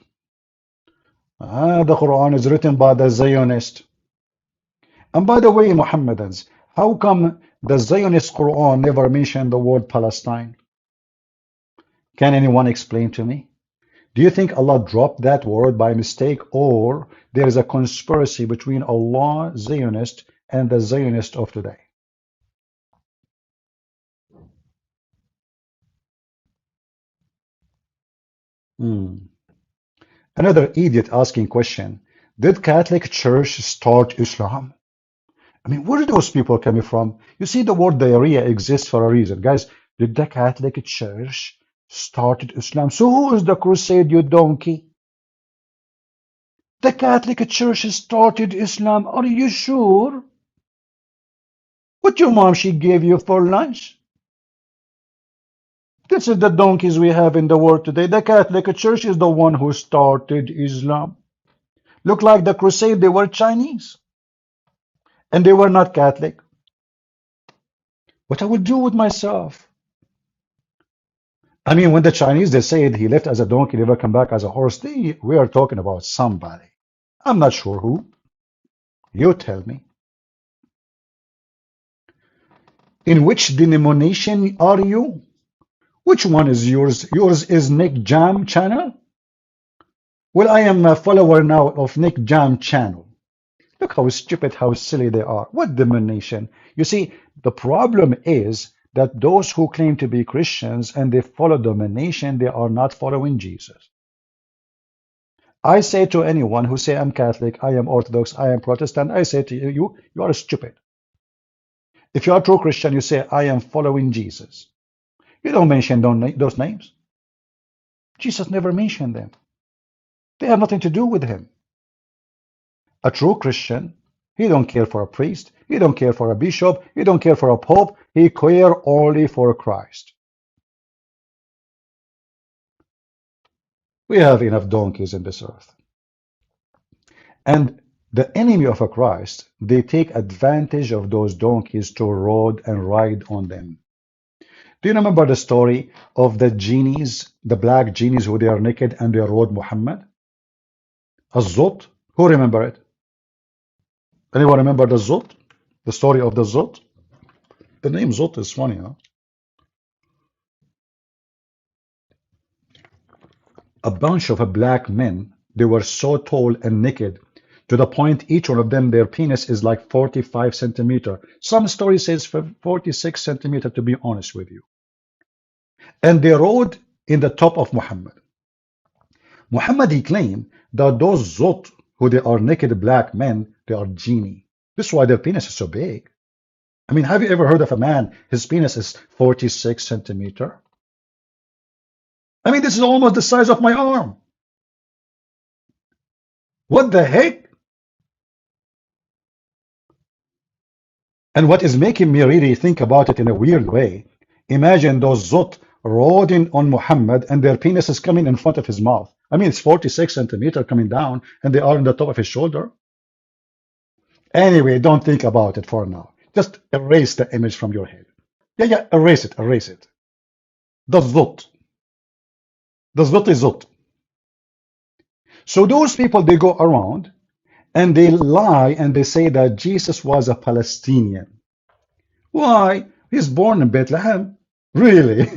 The Quran is written by the Zionist. And by the way, Muhammadans, how come the Zionist Quran never mentioned the word Palestine? Can anyone explain to me? Do you think Allah dropped that word by mistake, or there is a conspiracy between Allah, Zionist, and the Zionist of today? Another idiot asking question. Did Catholic Church start Islam? I mean, where are those people coming from? You see, the word diarrhea exists for a reason. Guys, did the Catholic Church started Islam? So who is the crusade, you donkey? The Catholic Church started Islam. Are you sure? What your mom, she gave you for lunch? This is the donkeys we have in the world today. The Catholic Church is the one who started Islam. Look like the crusade, they were Chinese. And they were not Catholic. What I would do with myself? I mean, when the Chinese, they said he left as a donkey, never come back as a horse, we are talking about somebody. I'm not sure who. You tell me. In which denomination are you? Which one is yours? Yours is Nick Jam channel? Well, I am a follower now of Nick Jam channel. Look how stupid, how silly they are. What denomination? You see, the problem is that those who claim to be Christians and they follow domination, they are not following Jesus. I say to anyone who say I'm Catholic, I am Orthodox, I am Protestant, I say to you, you are stupid. If you are a true Christian, you say, I am following Jesus. You don't mention those names. Jesus never mentioned them. They have nothing to do with him. A true Christian, he don't care for a priest, he don't care for a bishop, he don't care for a pope, he care only for Christ. We have enough donkeys in this earth. And the enemy of a Christ, they take advantage of those donkeys to ride on them. Do you remember the story of the genies, the black genies who they are naked and they rode Muhammad? Az-Zut? Who remember it? Anyone remember the Zut? The story of the Zut? The name Zut is funny, huh? A bunch of black men, they were so tall and naked to the point each one of them, their penis is like 45 centimeters. Some story says 46 centimeters, to be honest with you. And they rode in the top of Muhammad. Muhammad, he claimed that those Zut, who they are naked black men, they are genie. This is why their penis is so big. I mean, have you ever heard of a man, his penis is 46 centimeters? I mean, this is almost the size of my arm. What the heck? And what is making me really think about it in a weird way, imagine those Zut riding on Muhammad and their penis is coming in front of his mouth. I mean, it's 46 centimeters coming down and they are on the top of his shoulder. Anyway, don't think about it for now. Just erase the image from your head. Yeah, erase it, erase it. The Zut. The Zut is Zut. So those people, they go around and they lie and they say that Jesus was a Palestinian. Why? He's born in Bethlehem. Really?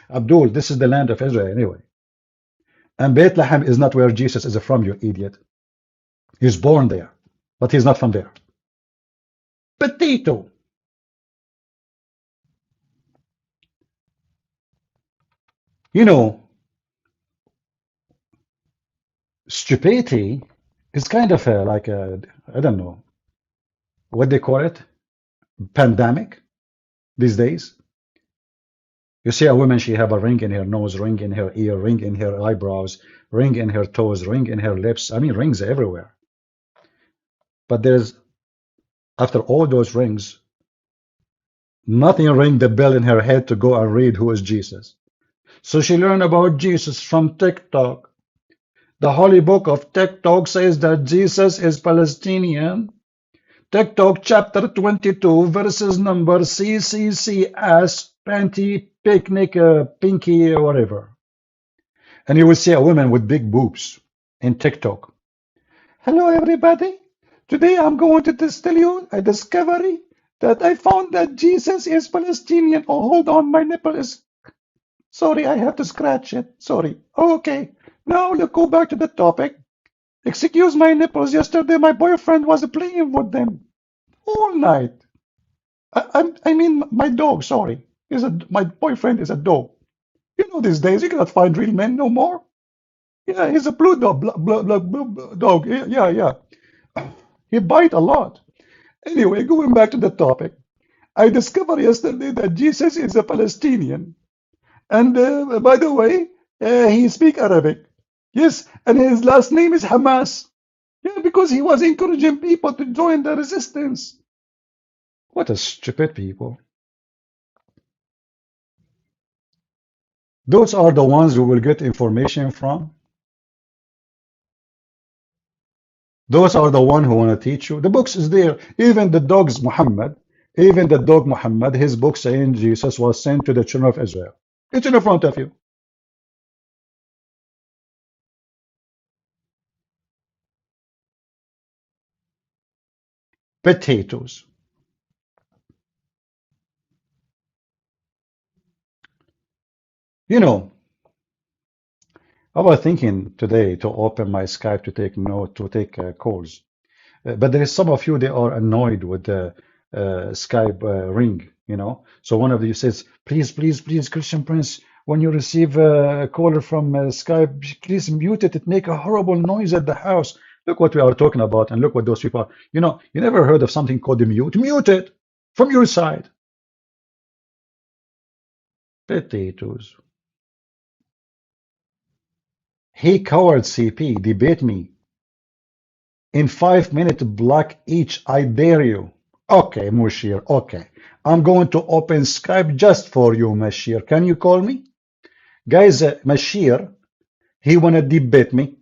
Abdul, this is the land of Israel anyway. And Bethlehem is not where Jesus is from, you idiot. He's born there, but he's not from there. Potato. You know, stupidity It's kind of like a, I don't know what they call it, pandemic these days. You see a woman, she have a ring in her nose, ring in her ear, ring in her eyebrows, ring in her toes, ring in her lips. I mean, rings everywhere. But there's, after all those rings, nothing ring the bell in her head to go and read who is Jesus. So she learned about Jesus from TikTok. The holy book of TikTok says that Jesus is Palestinian. TikTok chapter 22 verses number CCCS panty picnic pinky whatever. And you will see a woman with big boobs in TikTok. Hello everybody. Today I'm going to tell you a discovery that I found that Jesus is Palestinian. Oh, hold on, my nipple is... Sorry, I have to scratch it. Sorry. Okay. Now let's go back to the topic. Excuse my nipples. Yesterday my boyfriend was playing with them all night. I mean my dog, sorry. My boyfriend is a dog. You know these days you cannot find real men no more. Yeah, he's a blue dog. Blue dog. Yeah. He bite a lot. Anyway, going back to the topic. I discovered yesterday that Jesus is a Palestinian. And by the way, he speaks Arabic. Yes, and his last name is Hamas. Yeah, because he was encouraging people to join the resistance. What a stupid people. Those are the ones we will get information from. Those are the ones who want to teach you. The books is there. Even the dog's Muhammad, even the dog Muhammad, his book saying Jesus was sent to the children of Israel. It's in front of you. Potatoes. You know, I was thinking today to open my Skype to take calls, but there is some of you they are annoyed with the Skype ring, you know. So one of you says, please, Christian Prince, when you receive a caller from Skype, please mute it. It make a horrible noise at the house. Look what we are talking about, and look what those people are. You know, you never heard of something called the mute? Mute it from your side. Potatoes. Hey, coward CP, debate me. In 5 minutes, block each. I dare you. Okay, Mushir, okay. I'm going to open Skype just for you, Mashir. Can you call me? Guys, Mashir, he want to debate me.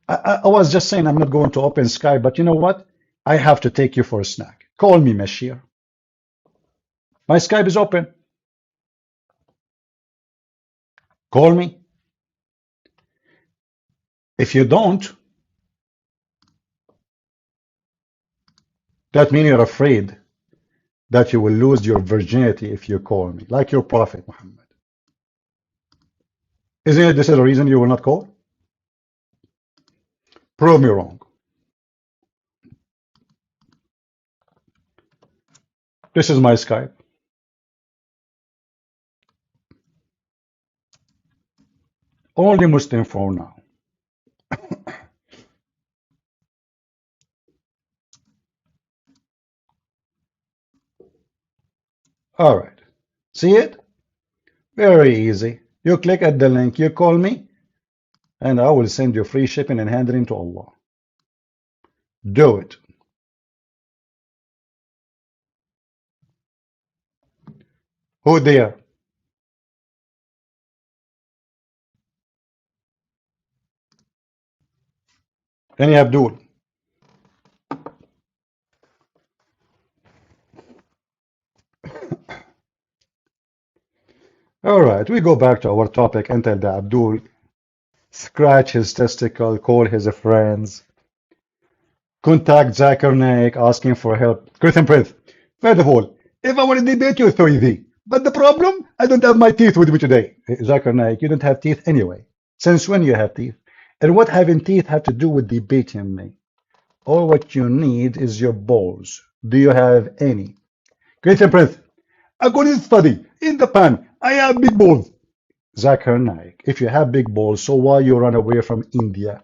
I was just saying I'm not going to open Skype, but you know what? I have to take you for a snack. Call me, Mashir. My Skype is open. Call me. If you don't, that means you're afraid that you will lose your virginity if you call me, like your Prophet Muhammad. Isn't it this is the reason you will not call? Prove me wrong. This is my Skype. Only Muslim phone now. All right. See it? Very easy. You click at the link, you call me, and I will send you free shipping and handling to Allah. Do it. Who there? Any Abdul? All right, we go back to our topic until the Abdul scratch his testicle, call his friends, contact Zakir Naik asking for help. Christian Prince, first of all, if I want to debate you, it's easy. But the problem, I don't have my teeth with me today. Zakir Naik, you don't have teeth anyway. Since when you have teeth? And what having teeth have to do with debating me? All what you need is your balls. Do you have any? Christian Prince, according to study, in Japan, I have big balls. Zakir Naik, if you have big balls, so why you run away from India?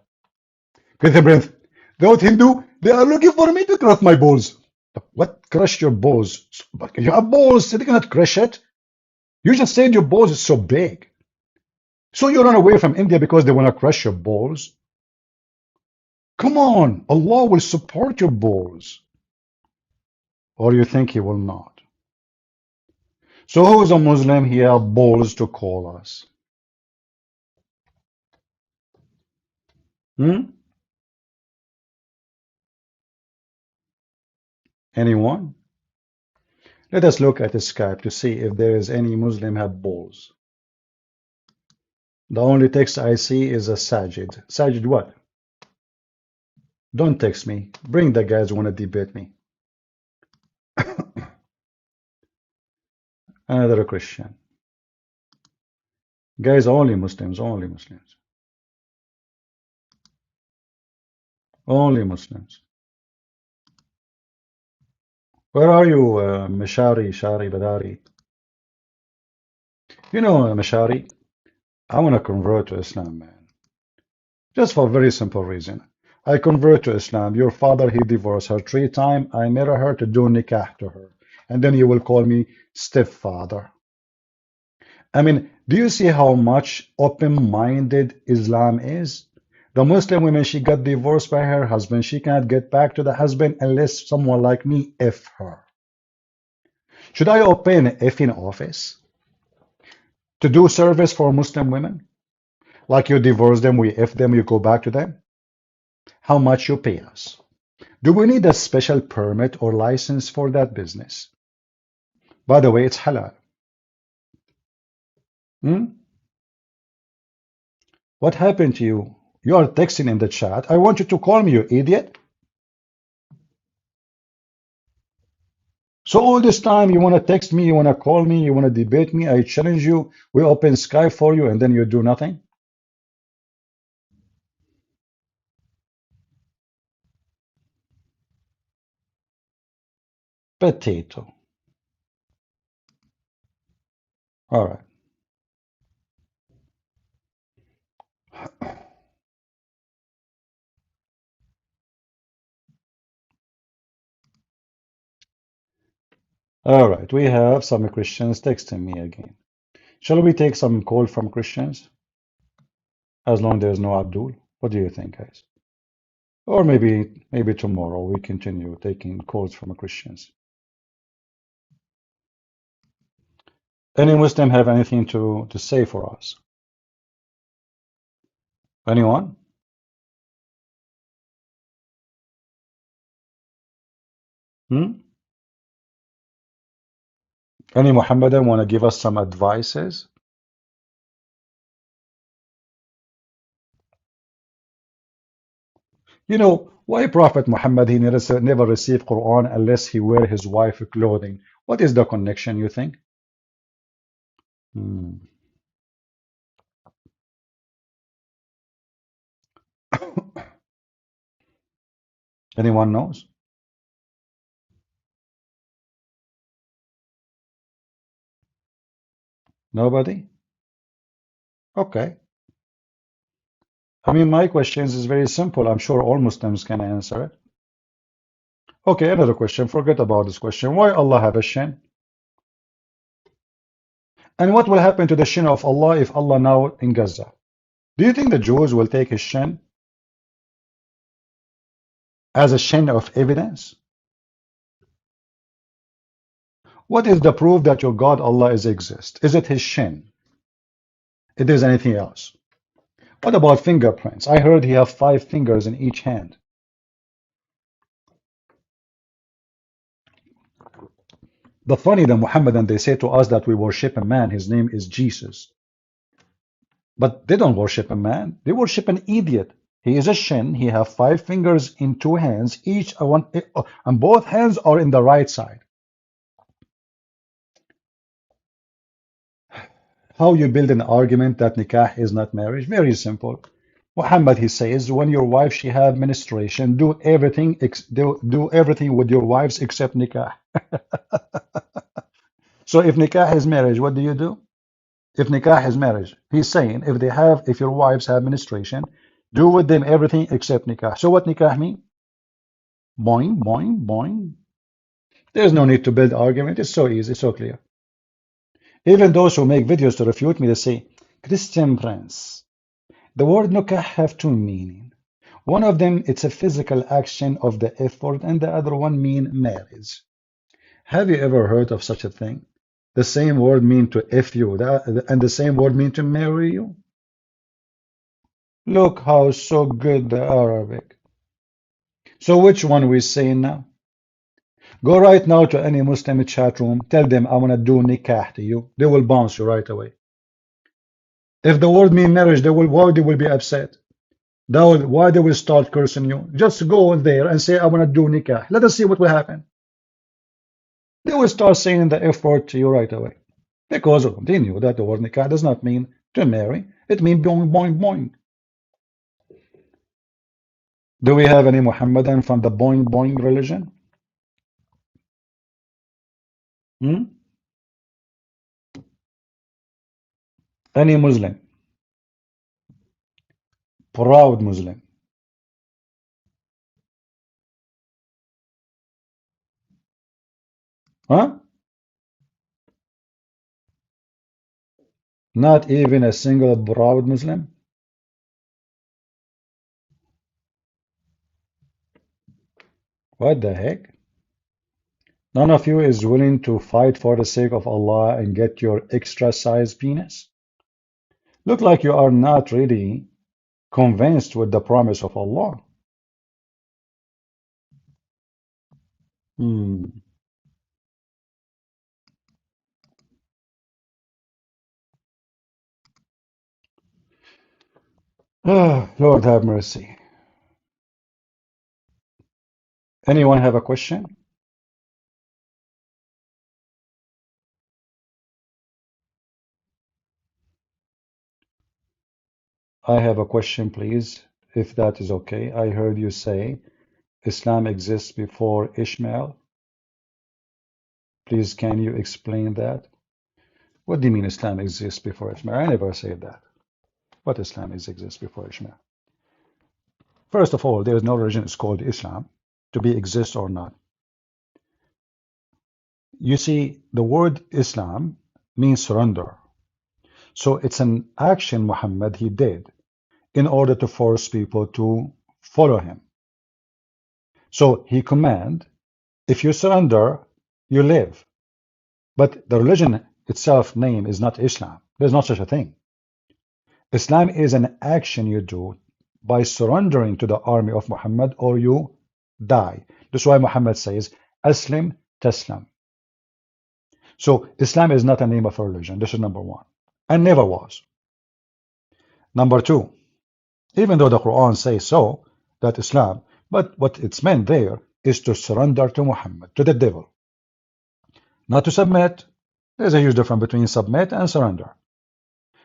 Get the breath. Those Hindu, they are looking for me to crush my balls. What? Crush your balls? You have balls, they cannot crush it. You just said your balls is so big. So you run away from India because they want to crush your balls? Come on, Allah will support your balls. Or you think He will not? So who is a Muslim? He has balls to call us. Anyone? Let us look at the Skype to see if there is any Muslim have balls. The only text I see is a Sajid. Sajid what? Don't text me. Bring the guys who want to debate me. Another Christian. Guys, only Muslims, only Muslims. Only Muslims. Where are you, Mishari, Shari, Badari? You know, Mishari, I want to convert to Islam, man. Just for a very simple reason. I convert to Islam. Your father, he divorced her 3 times. I marry her to do nikah to her. And then you will call me stepfather. I mean, do you see how much open-minded Islam is? The Muslim woman, she got divorced by her husband. She cannot get back to the husband unless someone like me F her. Should I open an effing office to do service for Muslim women? Like you divorce them, we F them, you go back to them? How much you pay us? Do we need a special permit or license for that business? By the way, it's halal. What happened to you? You are texting in the chat. I want you to call me, you idiot. So all this time you want to text me, you want to call me, you want to debate me, I challenge you, we open Skype for you, and then you do nothing? Potato. All right. All right, we have some Christians texting me again. Shall we take some call from Christians? As long as there's no Abdul. What do you think, guys? Or maybe tomorrow we continue taking calls from Christians. Any Muslim have anything to say for us? Anyone? Any Muhammadan want to give us some advices? You know, why Prophet Muhammad, he never received Quran unless he wear his wife clothing? What is the connection, you think? Anyone knows? Nobody? Okay. I mean, my questions is very simple. I'm sure all Muslims can answer it. Okay, another question. Forget about this question. Why Allah have a shin? And what will happen to the shin of Allah if Allah now in Gaza? Do you think the Jews will take his shin as a shin of evidence? What is the proof that your God Allah is exist? Is it his shin? It is anything else? What about fingerprints? I heard he have 5 fingers in each hand. The funny, the Muhammadan, they say to us that we worship a man, his name is Jesus. But they don't worship a man, they worship an idiot. He is a shin, he have 5 fingers in 2 hands, each one, and both hands are in the right side. How you build an argument that nikah is not marriage? Very simple. Muhammad, he says, when your wife, she have menstruation, do everything with your wives except nikah. So if nikah is marriage, what do you do? If nikah is marriage, he's saying if your wives have menstruation, Do with them everything except nikah. So what nikah mean? Boing, boing, boing. There's no need to build argument. It's so easy, so clear. Even those who make videos to refute me, they say, Christian Prince, the word nikah have two meanings. One of them, it's a physical action of the effort, and the other one mean marriage. Have you ever heard of such a thing? The same word mean to F you, and the same word mean to marry you? Look how so good the Arabic. So which one we saying now? Go right now to any Muslim chat room, tell them I want to do nikah to you. They will bounce you right away. If the word mean marriage, why they will be upset? Why they will start cursing you? Just go there and say I want to do nikah. Let us see what will happen. They will start saying the F word to you right away. Because they knew that the word nikah does not mean to marry. It means boing, boing, boing. Do we have any Muhammadan from the boing, boing religion? Any Muslim? Proud Muslim? Huh? Not even a single proud Muslim? What the heck? None of you is willing to fight for the sake of Allah and get your extra size penis? Look like you are not really convinced with the promise of Allah. Lord have mercy. Anyone have a question? I have a question, please, if that is okay. I heard you say Islam exists before Ishmael. Please, can you explain that? What do you mean Islam exists before Ishmael? I never said that. What Islam exists before Ishmael? First of all, there is no religion is called Islam to be exist or not. You see, the word Islam means surrender. So it's an action Muhammad he did in order to force people to follow him. So he command, if you surrender, you live. But the religion itself name is not Islam. There's not such a thing. Islam is an action you do by surrendering to the army of Muhammad or you die. That's why Muhammad says, Aslim Taslam. So Islam is not a name of a religion. This is number one. And never was. Number two, even though the Quran says so, that Islam, but what it's meant there is to surrender to Muhammad, to the devil. Not to submit. There's a huge difference between submit and surrender.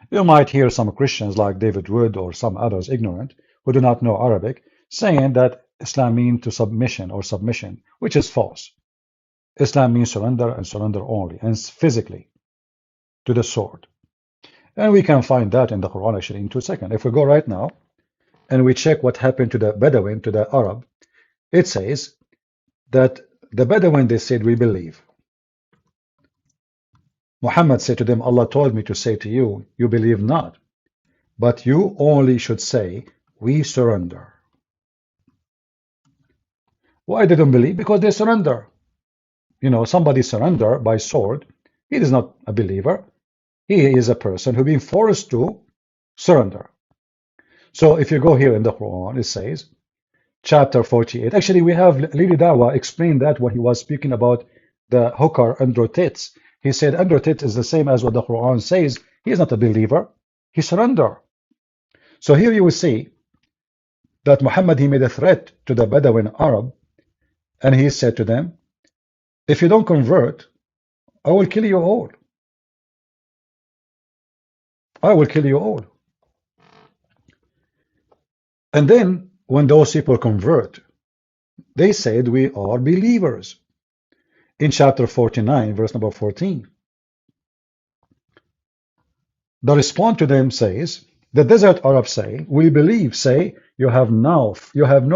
You might hear some Christians like David Wood or some others ignorant who do not know Arabic saying that Islam means to submission or submission, which is false. Islam means surrender and surrender only, and physically to the sword. And we can find that in the Quran actually in 2 seconds. If we go right now and we check what happened to the Bedouin, to the Arab, it says that the Bedouin, they said, we believe. Muhammad said to them, Allah told me to say to you, you believe not, but you only should say, we surrender. Why they don't believe? Because they surrender. You know, somebody surrender by sword, he is not a believer. He is a person who being forced to surrender. So if you go here in the Quran, it says, chapter 48. Actually, we have Lili Dawa explain that when he was speaking about the hooker under tits. He said under tits is the same as what the Quran says. He is not a believer. He surrender. So here you will see that Muhammad, he made a threat to the Bedouin Arab, and he said to them, if you don't convert, I will kill you all. I will kill you all. And then when those people convert, they said we are believers. In chapter 49, verse number 14, the response to them says, The desert Arabs say, we believe, say, you have no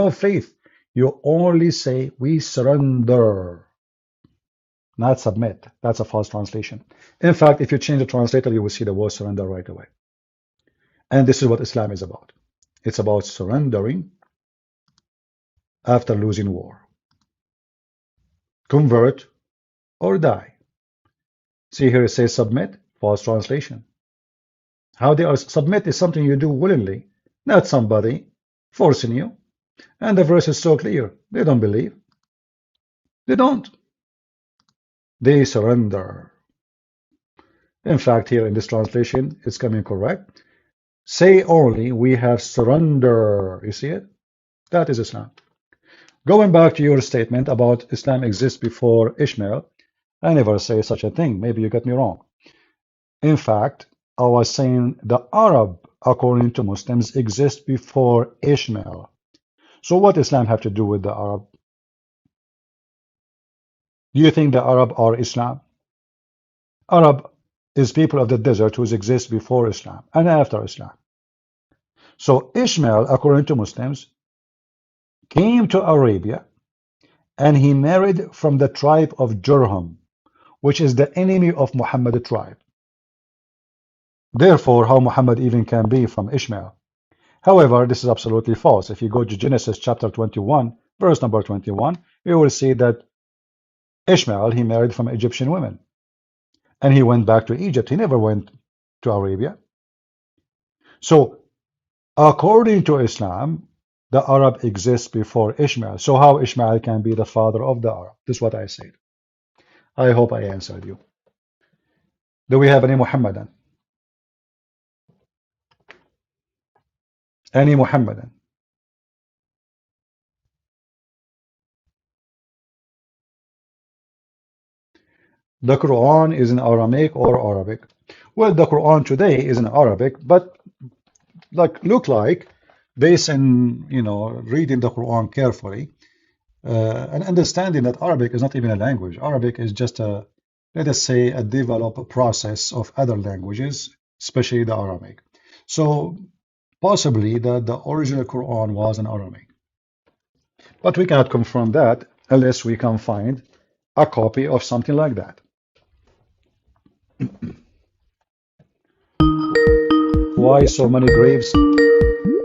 faith. You only say, we surrender, not submit. That's a false translation. In fact, if you change the translator, you will see the word surrender right away. And this is what Islam is about. It's about surrendering after losing war. Convert or die. See here it says submit, false translation. How they are submit is something you do willingly, not somebody forcing you. And the verse is so clear. They don't believe. They don't. They surrender. In fact, here in this translation, it's coming correct. Say only, we have surrender. You see it? That is Islam. Going back to your statement about Islam exists before Ishmael, I never say such a thing. Maybe you got me wrong. In fact, I was saying the Arab, according to Muslims, exists before Ishmael. So what Islam have to do with the Arab? Do you think the Arab are Islam? Arab is people of the desert who exist before Islam and after Islam. So Ishmael, according to Muslims, came to Arabia and he married from the tribe of Jurhum, which is the enemy of Muhammad tribe. Therefore, how Muhammad even can be from Ishmael? However, this is absolutely false. If you go to Genesis chapter 21, verse number 21, you will see that Ishmael, he married from Egyptian women. And he went back to Egypt. He never went to Arabia. So, according to Islam, the Arab exists before Ishmael. So how Ishmael can be the father of the Arab? This is what I said. I hope I answered you. Do we have any Muhammadan? Any Muhammadan? The Quran is in Aramaic or Arabic? Well, the Quran today is in Arabic, but look like, based on reading the Quran carefully and understanding that Arabic is not even a language. Arabic is just a, let us say, a developed process of other languages, especially the Aramaic. So possibly the original Quran was in Aramaic, but we cannot confirm that unless we can find a copy of something like that. Why so many graves?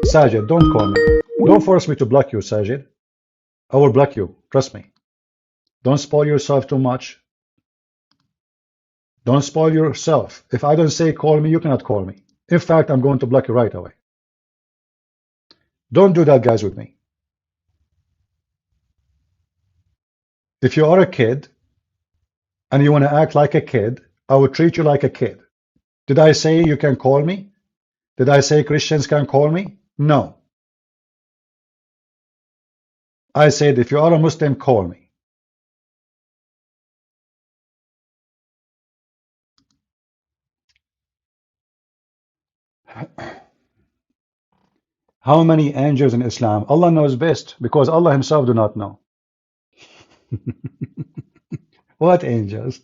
Sajid, don't call me. Don't force me to block you, Sajid. I will block you, trust me. Don't spoil yourself too much. Don't spoil yourself. If I don't say call me, you cannot call me. In fact, I'm going to block you right away. Don't do that, guys, with me. If you are a kid and you want to act like a kid, I will treat you like a kid. Did I say you can call me? Did I say Christians can call me? No. I said if you are a Muslim, call me. How many angels in Islam? Allah knows best, because Allah himself do not know. What angels?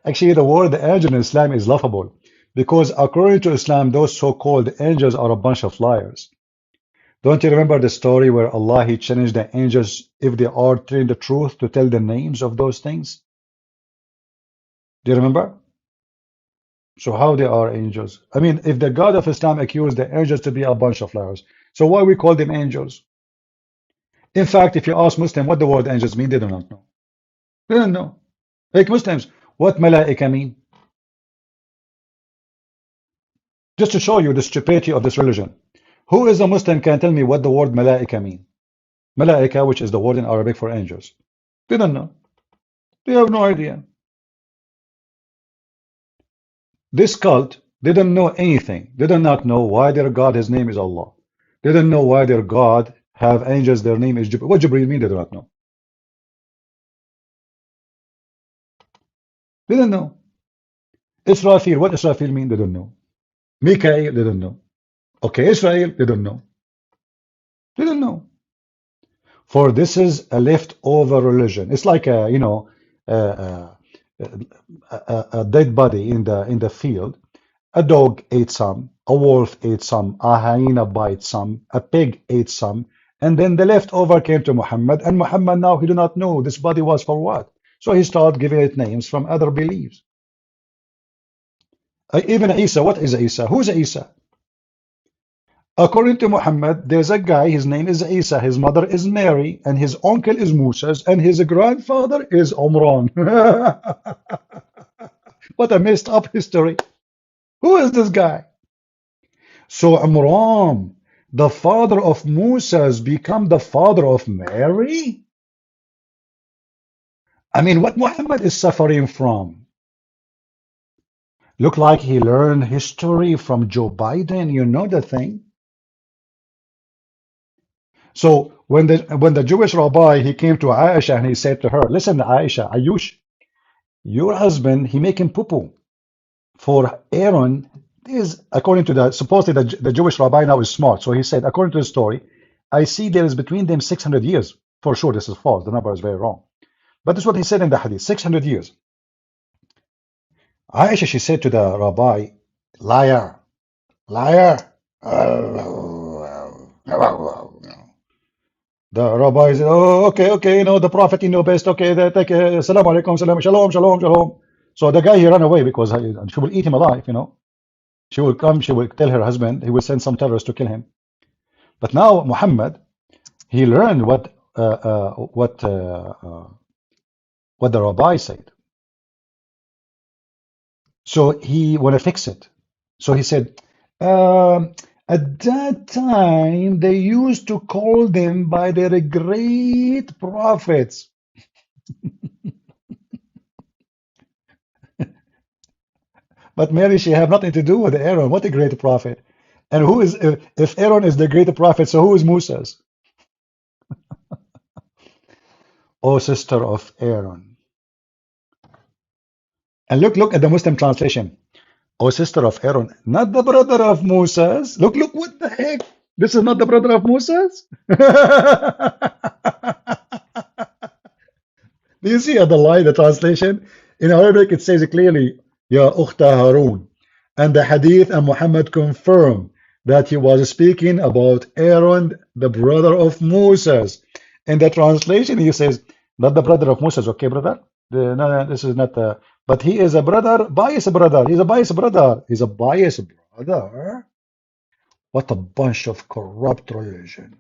Actually the word angel in Islam is laughable, because according to Islam, those so-called angels are a bunch of liars. Don't you remember the story where Allah, he challenged the angels if they are telling the truth to tell the names of those things? Do you remember? So how they are angels? I mean, if the God of Islam accused the angels to be a bunch of liars, so why we call them angels? In fact, if you ask Muslims what the word angels mean, they do not know. They don't know. Like Muslims, what malaika mean? Just to show you the stupidity of this religion. Who is a Muslim can tell me what the word malaika mean? Malaika, which is the word in Arabic for angels. They don't know. They have no idea. This cult, they don't know anything. They do not know why their God, his name is Allah. They don't know why their God have angels, their name is Jibreel. What Jibreel mean, they do not know. They don't know. Israfil, what Israfil mean, they don't know. Mikael, they don't know. Okay, Israel, they don't know. They don't know. For this is a leftover religion. It's like a, a dead body in the field. A dog ate some, a wolf ate some, a hyena bite some, a pig ate some, and then the leftover came to Muhammad, and Muhammad now he do not know this body was for what. So he started giving it names from other beliefs. Even Isa, what is Isa? Who's Isa? According to Muhammad, there's a guy, his name is Isa, his mother is Mary, and his uncle is Moses, and his grandfather is Omran. What a messed up history. Who is this guy? So Omran, the father of Moses, become the father of Mary? I mean, what Muhammad is suffering from? Look like he learned history from Joe Biden, you know the thing. So when the Jewish rabbi, he came to Aishah and he said to her, listen, Aisha, Ayush, your husband, he making poo-poo for Aaron. Is according to supposedly the Jewish rabbi now is smart. So he said, according to the story, I see there is between them 600 years. For sure, this is false. The number is very wrong. But this is what he said in the hadith, 600 years. Aisha, she said to the rabbi, liar, liar. The rabbi said, oh, okay, you know, the prophet, you know best. Okay, they take salam alaikum, salam, shalom, shalom, shalom. So the guy, he ran away because she will eat him alive, you know. She will come, she will tell her husband, he will send some terrorists to kill him. But now Muhammad, he learned what the rabbi said. So he want to fix it. So he said, at that time, they used to call them by their great prophets. But Mary, she have nothing to do with Aaron. What a great prophet. And who is, if Aaron is the great prophet, so who is Moses? Oh, sister of Aaron. And look at the Muslim translation. Oh, sister of Aaron, not the brother of Moses. Look, what the heck? This is not the brother of Moses? Do you see the lie, the translation? In Arabic, it says clearly, Ya Ukhta Harun. And the hadith and Muhammad confirmed that he was speaking about Aaron, the brother of Moses. In the translation, he says, not the brother of Moses, okay, brother? No, this is not, but he is a brother, biased brother. He's a biased brother. He's a biased brother. What a bunch of corrupt religion.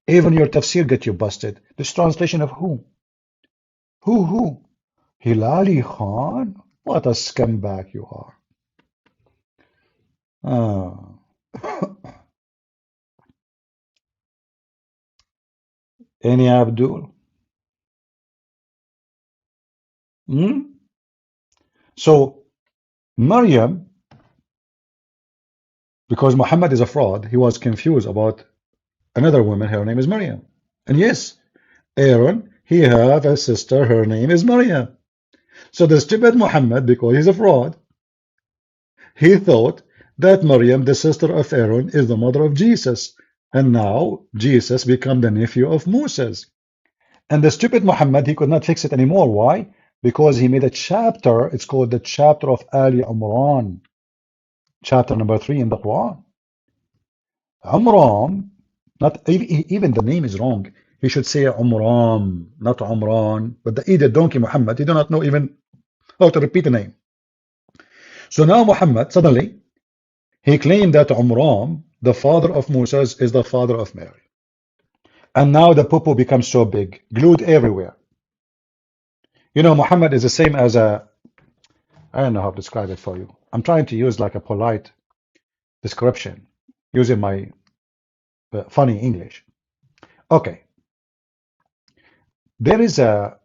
Even your tafsir get you busted. This translation of who? Who? Hilali Khan? What a scumbag you are. Any Abdul? So Maryam, because Muhammad is a fraud, he was confused about another woman. Her name is Maryam. And yes, Aaron, he have a sister. Her name is Maryam. So the stupid Muhammad, because he's a fraud, he thought that Maryam, the sister of Aaron, is the mother of Jesus. And now Jesus become the nephew of Moses. And the stupid Muhammad, he could not fix it anymore. Why? Because he made a chapter. It's called the chapter of Ali Imran. Chapter number 3 in the Quran. Umran, not even the name is wrong. He should say Umran, not Umran. But the idiot donkey Muhammad, he do not know even how to repeat the name. So now Muhammad, suddenly, he claimed that Umran, the father of Moses, is the father of Mary. And now the poo-poo becomes so big, glued everywhere. You know, Muhammad is the same as I don't know how to describe it for you. I'm trying to use like a polite description, using my funny English. Okay. There is a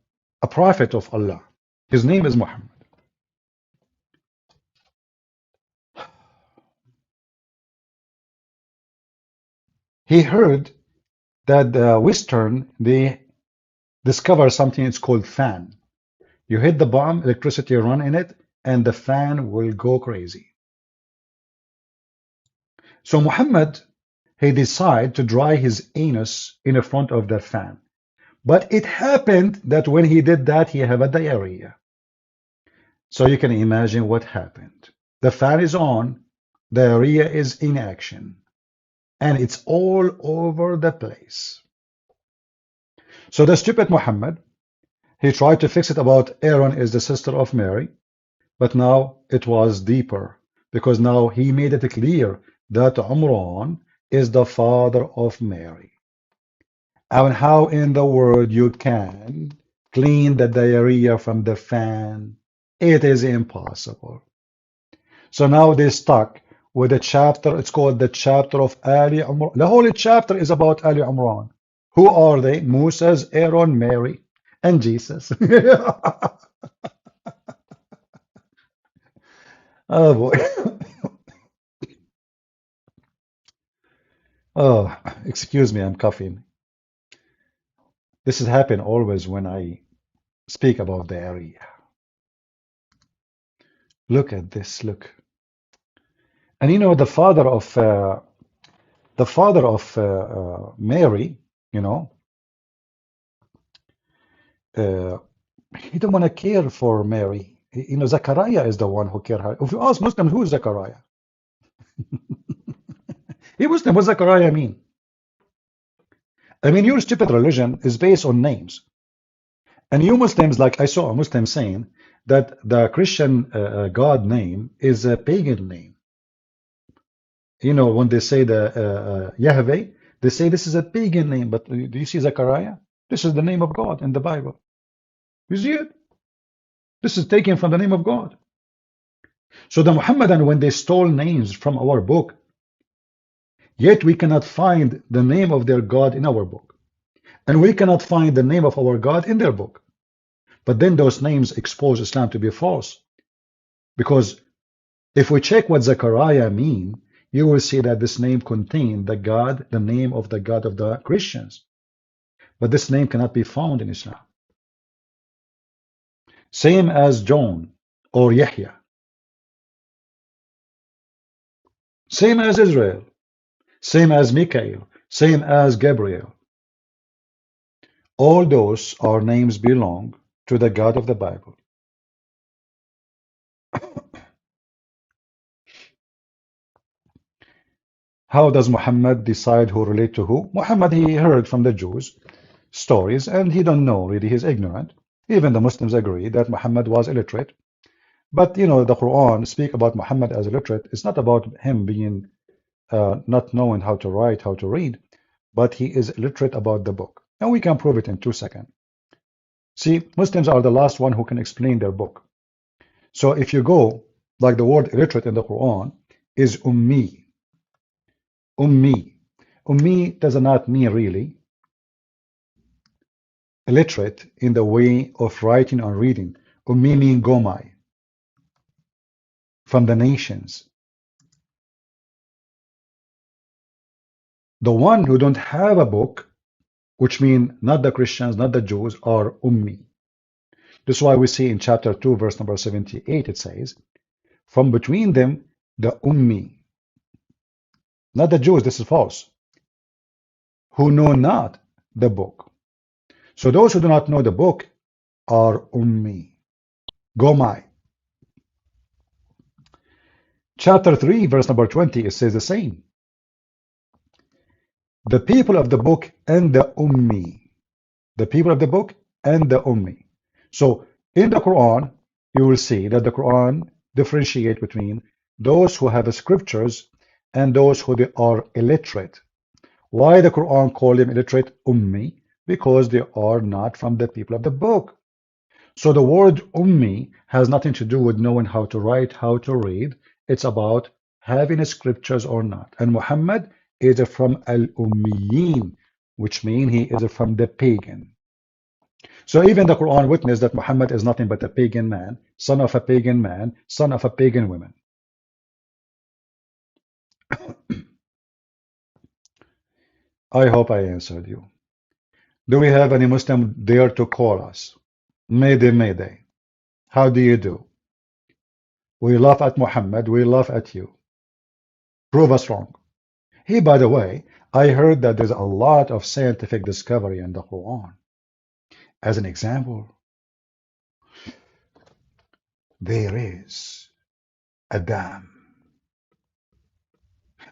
prophet of Allah. His name is Muhammad. He heard that the Western, they discover something, it's called fan. You hit the bomb, electricity run in it, and the fan will go crazy. So Muhammad, he decided to dry his anus in front of that fan. But it happened that when he did that, he had a diarrhea. So you can imagine what happened. The fan is on, the area is in action, and it's all over the place. So the stupid Muhammad, he tried to fix it about Aaron is the sister of Mary, but now it was deeper, because now he made it clear that Umran is the father of Mary. And how in the world you can clean the diarrhea from the fan? It is impossible. So now they're stuck with a chapter, it's called the chapter of Ali Umran. The whole chapter is about Ali Umran. Who are they? Moses, Aaron, Mary, and Jesus. Oh boy. Oh, excuse me, I'm coughing. This has happened always when I speak about the area. Look at this, look. And you know, the father of Mary, you know, he didn't want to care for Mary. You know, Zachariah is the one who cared her. If you ask Muslims, who is Zachariah? He Muslim, what does Zachariah mean? I mean, your stupid religion is based on names. And you Muslims, like I saw a Muslim saying that the Christian God name is a pagan name. You know, when they say the Yahweh, they say this is a pagan name. But do you see Zechariah? This is the name of God in the Bible. You see it? This is taken from the name of God. So the Muhammadan, when they stole names from our book, yet we cannot find the name of their God in our book. And we cannot find the name of our God in their book. But then those names expose Islam to be false. Because if we check what Zechariah mean, you will see that this name contained the God, the name of the God of the Christians. But this name cannot be found in Islam. Same as John or Yahya. Same as Israel. Same as Michael. Same as Gabriel. All those are names belong to the God of the Bible. How does Muhammad decide who relate to who? Muhammad, he heard from the Jews stories and he don't know, really, he's ignorant. Even the Muslims agree that Muhammad was illiterate. But you know, the Quran speak about Muhammad as illiterate. It's not about him being not knowing how to write, how to read, but he is illiterate about the book. And we can prove it in 2 seconds. See, Muslims are the last one who can explain their book. So if you go, like the word illiterate in the Quran is ummi. Ummi. Ummi does not mean really illiterate in the way of writing or reading. Ummi mean gomai, from the nations. The one who don't have a book, which mean not the Christians, not the Jews, are ummi. This is why we see in chapter 2, verse number 78, it says, from between them, the ummi, not the Jews, this is false, who know not the book. So those who do not know the book are ummi, gomai. Chapter 3, verse number 20, it says the same. The people of the book and the ummi. The people of the book and the ummi. So in the Quran, you will see that the Quran differentiate between those who have the scriptures and those who are illiterate. Why the Quran call them illiterate ummi? Because they are not from the people of the book. So the word ummi has nothing to do with knowing how to write, how to read. It's about having scriptures or not. And Muhammad is from al-ummiyin, which means he is from the pagan. So even the Quran witnessed that Muhammad is nothing but a pagan man, son of a pagan man, son of a pagan woman. I hope I answered you. Do we have any Muslim dare to call us? Mayday, mayday. How do you do? We laugh at Muhammad, we laugh at you. Prove us wrong. Hey, by the way, I heard that there's a lot of scientific discovery in the Quran. As an example, there is a dam.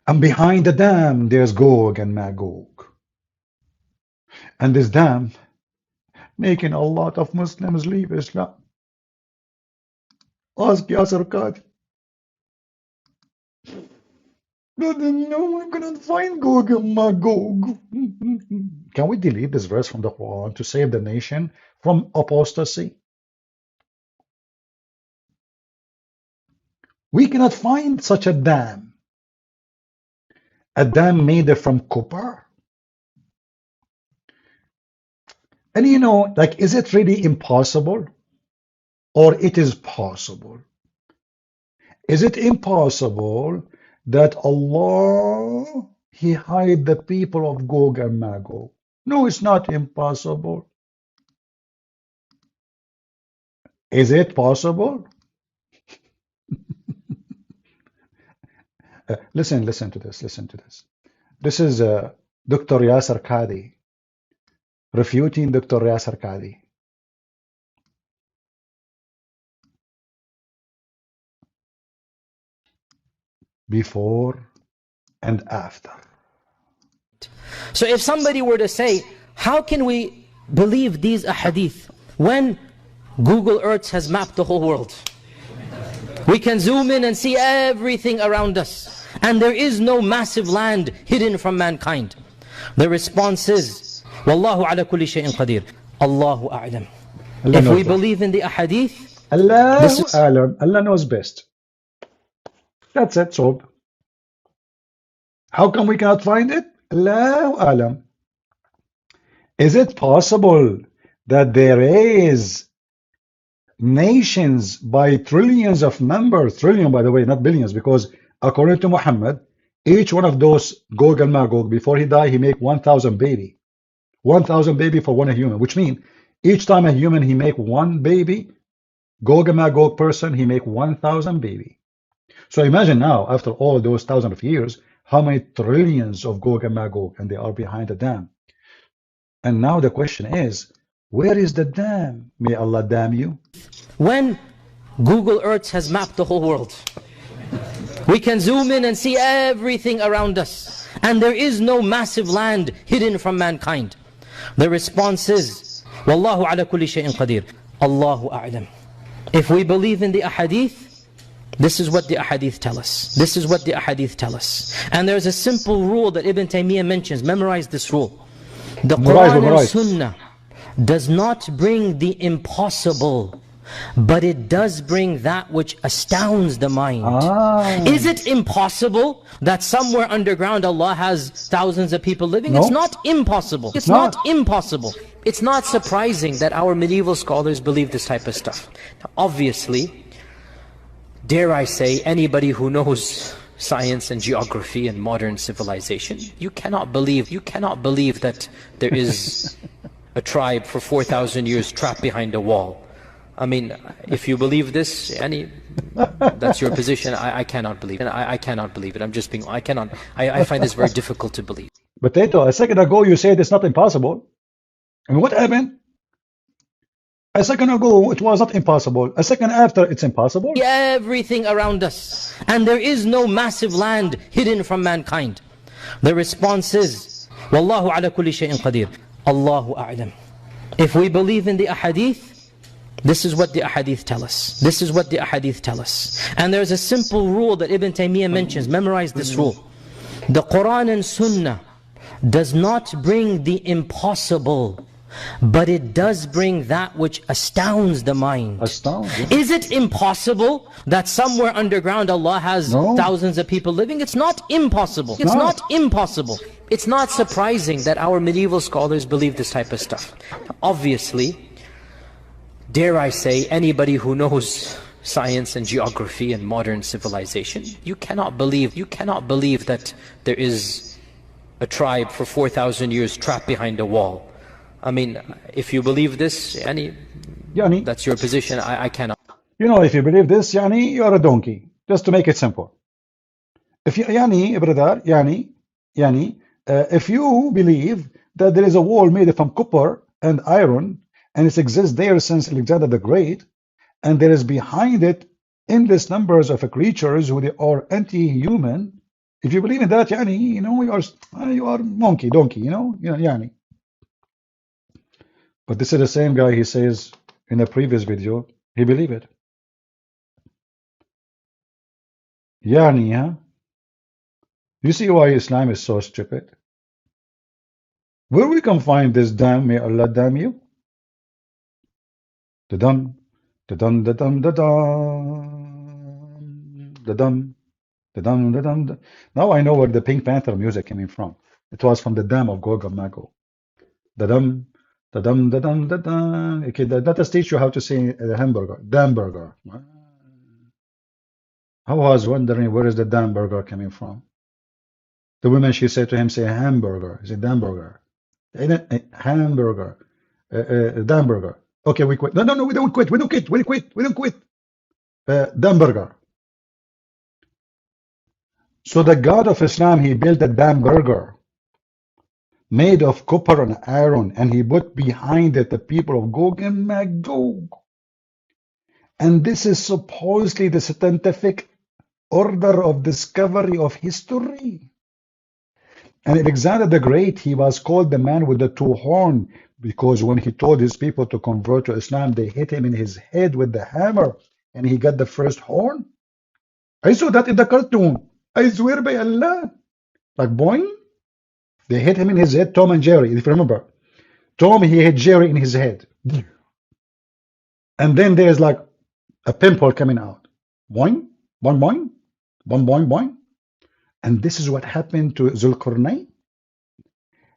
And behind the dam, there's Gog and Magog. And this dam making a lot of Muslims leave Islam. Ask Yasser Qadi. No, I cannot find Gog and Magog. Can we delete this verse from the Quran to save the nation from apostasy? We cannot find such a dam. A dam made from copper. And you know, like, is it really impossible? Or it is possible? Is it impossible that Allah, He hide the people of Gog and Magog? No, it's not impossible. Is it possible? Listen to this, listen to this. This is Dr. Yasser Qadi refuting Dr. Yasser Qadi. Before and after.
So if somebody were to say, how can we believe these ahadith when Google Earth has mapped the whole world? We can zoom in and see everything around us, and there is no massive land hidden from mankind. The response is, Wallahu ala kulli shay'in qadir. Allahu a'lam. If we believe in the ahadith,
Allah knows best. That's it, so how come we cannot find it? Allahu a'lam. Is it possible that there is nations by trillions of members, trillion by the way, not billions, because according to Muhammad, each one of those Gog and Magog, before he died, he make 1,000 baby. 1,000 baby for one human, which means each time a human he make one baby, Gog and Magog person, he make 1,000 baby. So imagine now, after all those thousands of years, how many trillions of Gog and Magog, and they are behind the dam. And now the question is, where is the dam? May Allah damn you.
When Google Earth has mapped the whole world, we can zoom in and see everything around us, and there is no massive land hidden from mankind. The response is, Wallahu ala kulli shay'in qadir. Allahu a'lam. If we believe in the ahadith, this is what the ahadith tell us. This is what the ahadith tell us. And there's a simple rule that Ibn Taymiyyah mentions. Memorize this rule. The Quran and Sunnah does not bring the impossible, but it does bring that which astounds the mind. Is it impossible that somewhere underground Allah has thousands of people living?
No.
It's not impossible. It's not impossible. It's not surprising that our medieval scholars believe this type of stuff. Now, obviously, dare I say, anybody who knows science and geography and modern civilization, you cannot believe that there is a tribe for 4,000 years trapped behind a wall. I mean, if you believe this, that's your position. I cannot believe it. I cannot believe it. I'm just being, I find this very difficult to believe.
But Tato, a second ago you said it's not impossible. And what happened? A second ago it was not impossible. A second after it's impossible.
Everything around us, and there is no massive land hidden from mankind. The response is, Wallahu ala kulli shay'in qadir. Allahu a'lam. If we believe in the ahadith, this is what the ahadith tell us. This is what the ahadith tell us. And there's a simple rule that Ibn Taymiyyah mentions. Memorize this rule. The Quran and Sunnah does not bring the impossible, but it does bring that which astounds the mind. Is it impossible that somewhere underground Allah has thousands of people living? It's not impossible. It's not impossible. It's not surprising that our medieval scholars believe this type of stuff. Obviously, dare I say, anybody who knows science and geography and modern civilization, you cannot believe that there is a tribe for 4,000 years trapped behind a wall. I mean, if you believe this, that's your position. I cannot.
You know, if you believe this, Yani, you are a donkey. Just to make it simple. If you, Yani, brother, if you believe that there is a wall made from copper and iron, and it exists there since Alexander the Great, and there is behind it endless numbers of creatures who they are anti-human. If you believe in that, yani, you know, you are monkey, donkey, you know, yani. But this is the same guy, he says in a previous video, he believe it. Yani, huh? You see why Islam is so stupid? Where we can find this damn, may Allah damn you? The dum, the dum, the dum, the dum, the dum, the dum, the dum. Now I know where the Pink Panther music came from. It was from the dam of Gog and Magog. The dum, the dum, the dum, the dum. Okay, that does teach you how to say hamburger, damburger. I was wondering where is the damburger coming from. The woman, she said to him, say hamburger. He said damburger. Hamburger. Damburger. Okay, we quit. No, we don't quit. We don't quit. We quit. We don't quit. Damburger. So the God of Islam, he built a damburger made of copper and iron, and he put behind it the people of Gog and Magog. And this is supposedly the scientific order of discovery of history. And Alexander the Great, he was called the man with the two horns, because when he told his people to convert to Islam, they hit him in his head with the hammer, and he got the first horn. I saw that in the cartoon. I swear by Allah. Like boing. They hit him in his head, Tom and Jerry, if you remember. Tom, he hit Jerry in his head. And then there's like a pimple coming out. Boing, boing, boing, boing, boing, boing. And this is what happened to Zulkarnain.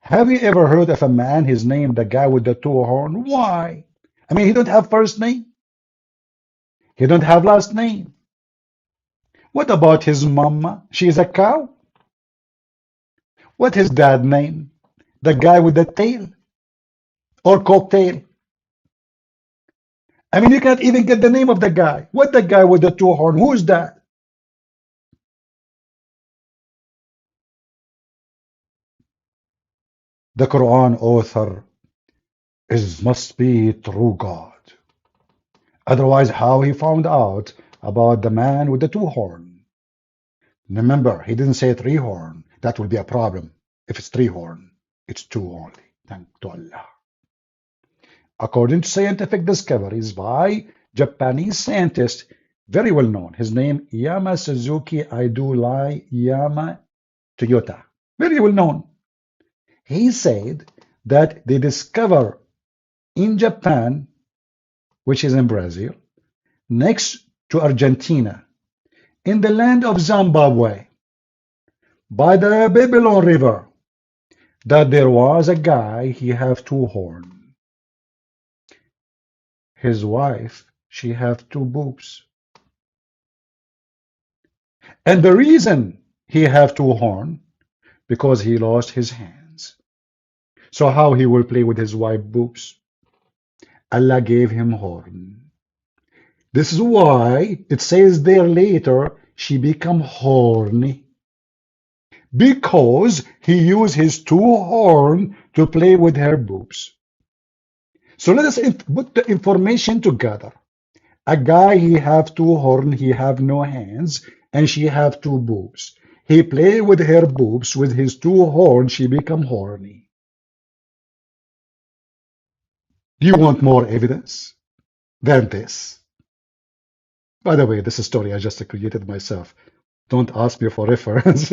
Have you ever heard of a man, his name, the guy with the two horns? Why? I mean, he don't have first name. He don't have last name. What about his mama? She is a cow. What his dad name? The guy with the tail or cocktail. I mean, you can't even get the name of the guy. What the guy with the two horns? Who's that? The Quran author must be true God. Otherwise, how he found out about the man with the two horns? Remember, he didn't say three horns. That will be a problem. If it's three horns, it's two only. Thank to Allah. According to scientific discoveries by Japanese scientist, very well known, his name Yama Suzuki Yama Toyota, very well known. He said that they discover in Japan, which is in Brazil, next to Argentina, in the land of Zimbabwe, by the Babylon River, that there was a guy, he have two horns. His wife, she have two boobs. And the reason he have two horns, because he lost his hands. So how he will play with his wife boobs? Allah gave him horn. This is why it says there later, she become horny. Because he used his two horns to play with her boobs. So let us put the information together. A guy, he have two horns, he have no hands, and she have two boobs. He play with her boobs, with his two horns, she become horny. Do you want more evidence than this? By the way, this is a story I just created myself. Don't ask me for reference.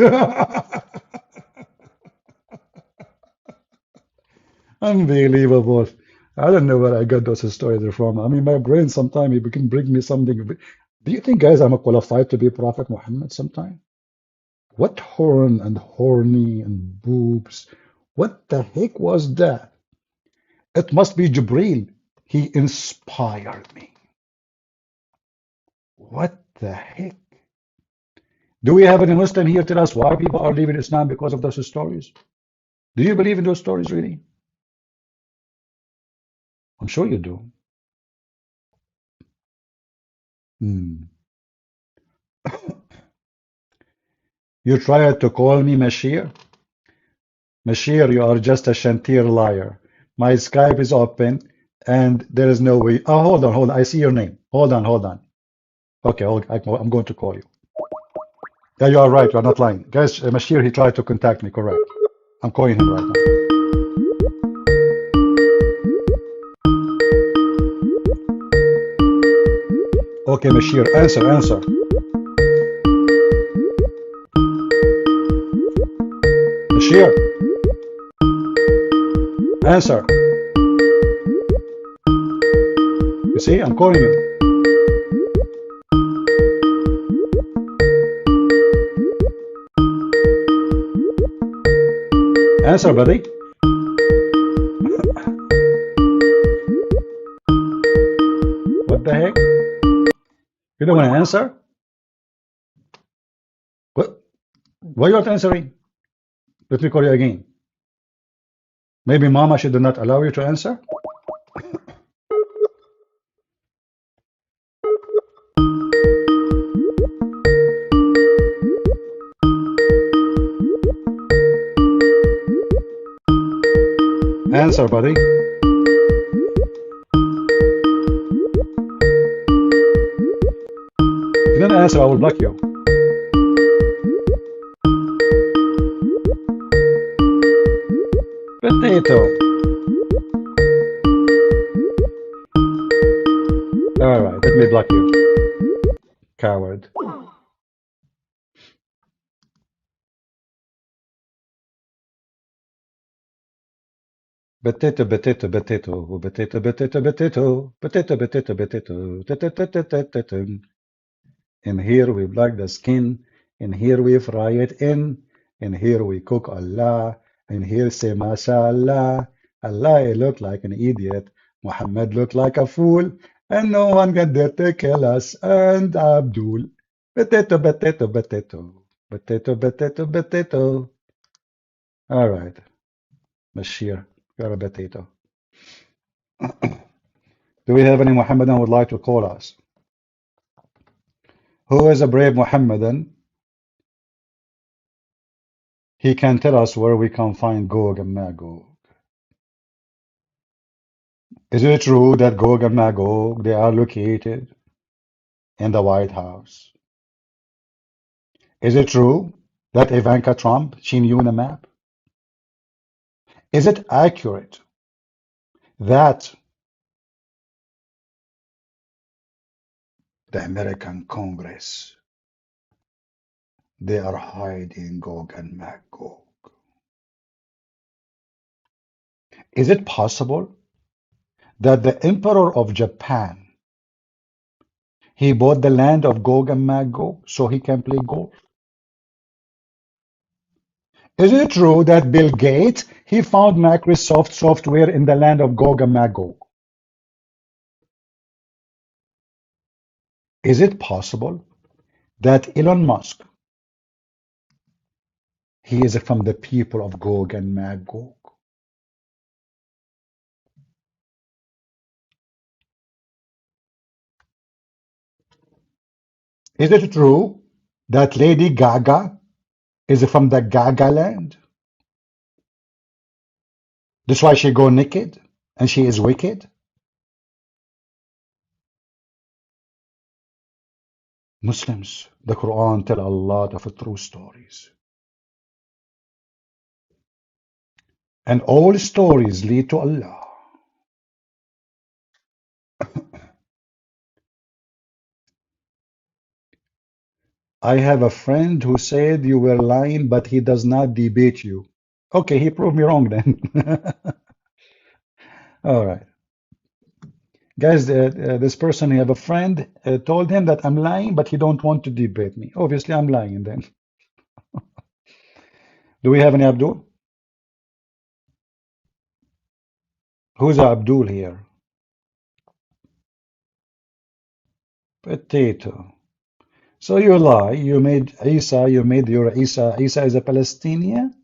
Unbelievable. I don't know where I got those stories from. I mean, my brain sometimes it can bring me something. Do you think, guys, I'm qualified to be Prophet Muhammad sometime? What horn and horny and boobs? What the heck was that? It must be Jibreel. He inspired me. What the heck? Do we have any Muslim here tell us why people are leaving Islam because of those stories? Do you believe in those stories really? I'm sure you do. You tried to call me Mashir? Mashir, you are just a Shantir liar. My Skype is open and there is no way. Oh, hold on. I see your name. Hold on. Okay, I'm going to call you. Yeah, you are right. You are not lying. Guys, Mashir, he tried to contact me, correct. I'm calling him right now. Okay, Mashir, answer. Mashir, answer. You see, I'm calling you. Answer, buddy. What the heck? You don't want to answer? What? Why are you not answering? Let me call you again. Maybe Mama should not allow you to answer? Answer, buddy. If you don't answer, I will block you. Potato. Alright, let me block you. Coward. Potato. And here we block the skin, and here we fry it in, and here we cook Allah, and here say mashallah. Allah looked like an idiot, Muhammad looked like a fool, and no one can dare to kill us, and Abdul. Potato. All right, Bashir, you're a potato. Do we have any Muhammadan who would like to call us? Who is a brave Muhammadan? He can tell us where we can find Gog and Magog. Is it true that Gog and Magog, they are located in the White House? Is it true that Ivanka Trump, she knew the map? Is it accurate that the American Congress, they are hiding Gog and Magog? Is it possible that the Emperor of Japan, he bought the land of Gog and Magog so he can play golf? Is it true that Bill Gates, he found Microsoft software in the land of Gog and Magog? Is it possible that Elon Musk, he is from the people of Gog and Magog? Is it true that Lady Gaga is from the Gaga land? That's why she go naked and she is wicked? Muslims, the Quran tell a lot of true stories. And all stories lead to Allah. I have a friend who said you were lying, but he does not debate you. Okay, he proved me wrong then. All right. Guys, this person, he have a friend, told him that I'm lying, but he don't want to debate me. Obviously, I'm lying then. Do we have any Abdul? Who's Abdul here? Potato. So you lie, you made Isa, you made your Isa. Isa is a Palestinian?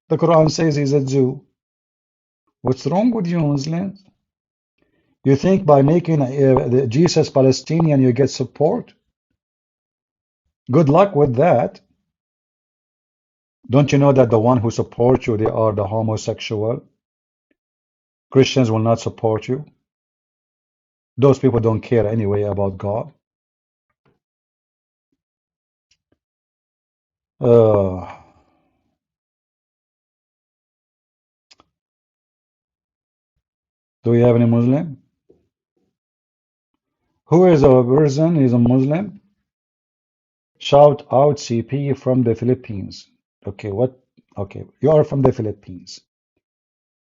The Quran says he's a Jew. What's wrong with you, Muslims? You think by making Jesus Palestinian you get support? Good luck with that. Don't you know that the one who supports you, they are the homosexual? Christians will not support you. Those people don't care anyway about God. Uh, do we have any Muslim? Who is a person? Is a Muslim? Shout out CP from the Philippines. Okay, what? Okay, you are from the Philippines.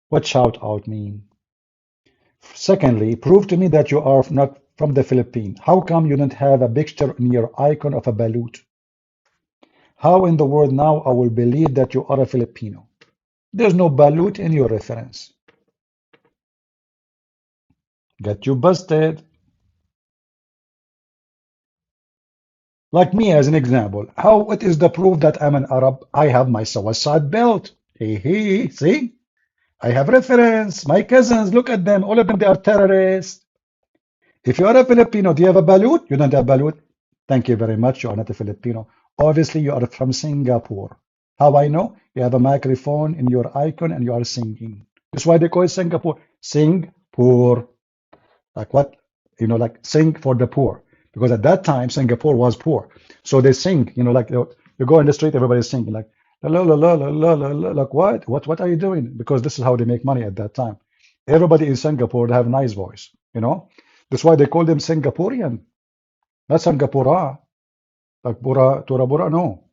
What shout out mean? Secondly, prove to me that you are not from the Philippines. How come you don't have a picture in your icon of a balut? How in the world now I will believe that you are a Filipino? There's no balut in your reference. Got you busted. Like me as an example. What is the proof that I'm an Arab? I have my suicide belt. Hey, see? I have reference. My cousins, look at them. All of them, they are terrorists. If you are a Filipino, do you have a balut? You don't have a balut. Thank you very much. You are not a Filipino. Obviously, you are from Singapore. How I know? You have a microphone in your icon and you are singing. That's why they call it Singapore. Sing poor. Like what? You know, like sing for the poor. Because at that time, Singapore was poor. So they sing, you know, like you go in the street, everybody's singing like, la, la, la, la, la, la, la, like what? What are you doing? Because this is how they make money at that time. Everybody in Singapore, they have a nice voice, you know. That's why they call them Singaporean. Not Singapura. Like Bura, Tora Bura, no.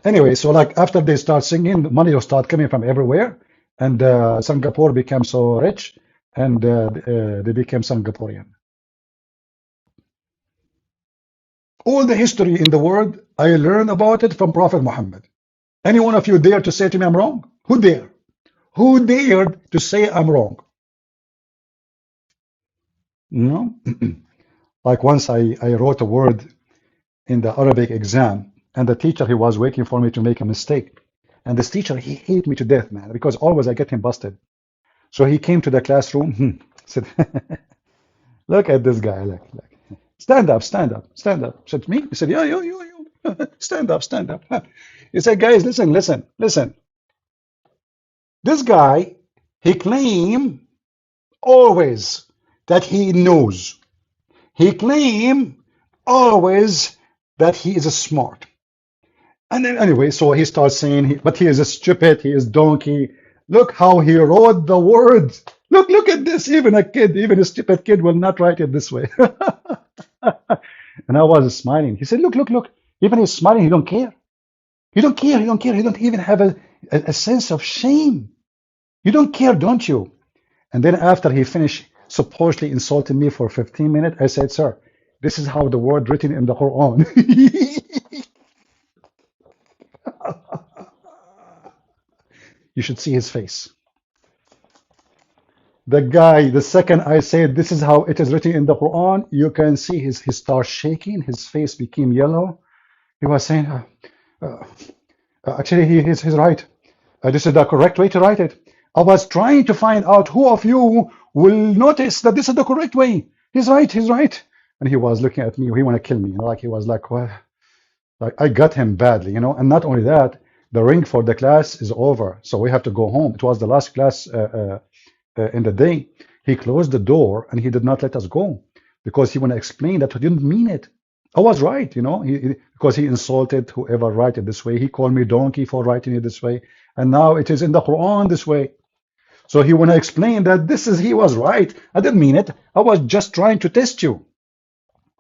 Anyway, so like after they start singing, the money will start coming from everywhere. And Singapore became so rich and they became Singaporean. All the history in the world, I learned about it from Prophet Muhammad. Any one of you dare to say to me I'm wrong? Who dare? Who dared to say I'm wrong? No? Like once I wrote a word in the Arabic exam, and the teacher, he was waiting for me to make a mistake. And this teacher, he hated me to death, man, because always I get him busted. So he came to the classroom, said, look at this guy, look. Stand up, stand up, stand up. Said to me, he said, yeah, you, stand up, stand up. He said, guys, listen. This guy, he claimed always that he knows. He claimed always that he is smart. And then anyway, so he starts saying, but he is a stupid, he is donkey. Look how he wrote the words. Look at this. Even a stupid kid will not write it this way. And I was smiling. He said, look. Even he's smiling, he don't care. He don't even have a sense of shame. You don't care, don't you? And then after he finished supposedly insulting me for 15 minutes, I said, sir, this is how the word written in the Quran. You should see his face. The guy, the second I said, this is how it is written in the Quran, you can see he starts shaking, his face became yellow. He was saying, actually, he's right. This is the correct way to write it. I was trying to find out who of you will notice that this is the correct way. He's right. And he was looking at me, he want to kill me, you know, like he was like, well, like I got him badly, you know. And not only that, the ring for the class is over, so we have to go home. It was the last class in the day. He closed the door and he did not let us go because he want to explain that he didn't mean it. I was right, you know, because he insulted whoever write it this way. He called me donkey for writing it this way, and now it is in the Quran this way. So he want to explain that he was right. I didn't mean it. I was just trying to test you.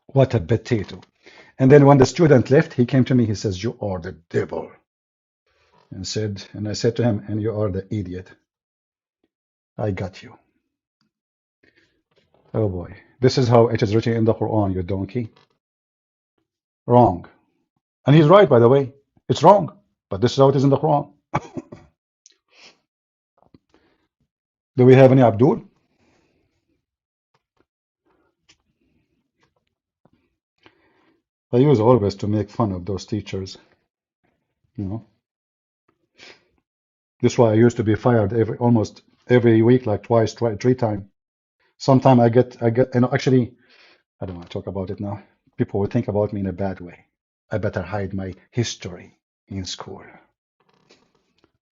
What a potato. And then when the student left, he came to me. He says, "You are the devil," and I said to him, "And you are the idiot. I got you." Oh boy, this is how it is written in the Quran, you donkey. Wrong. And he's right, by the way. It's wrong, but this is how it is in the Quran. Do we have any Abdul? I use always to make fun of those teachers, you know. This is why I used to be fired almost every week, like twice, three times. Sometimes I get, you know, actually, I don't want to talk about it now. People will think about me in a bad way. I better hide my history in school.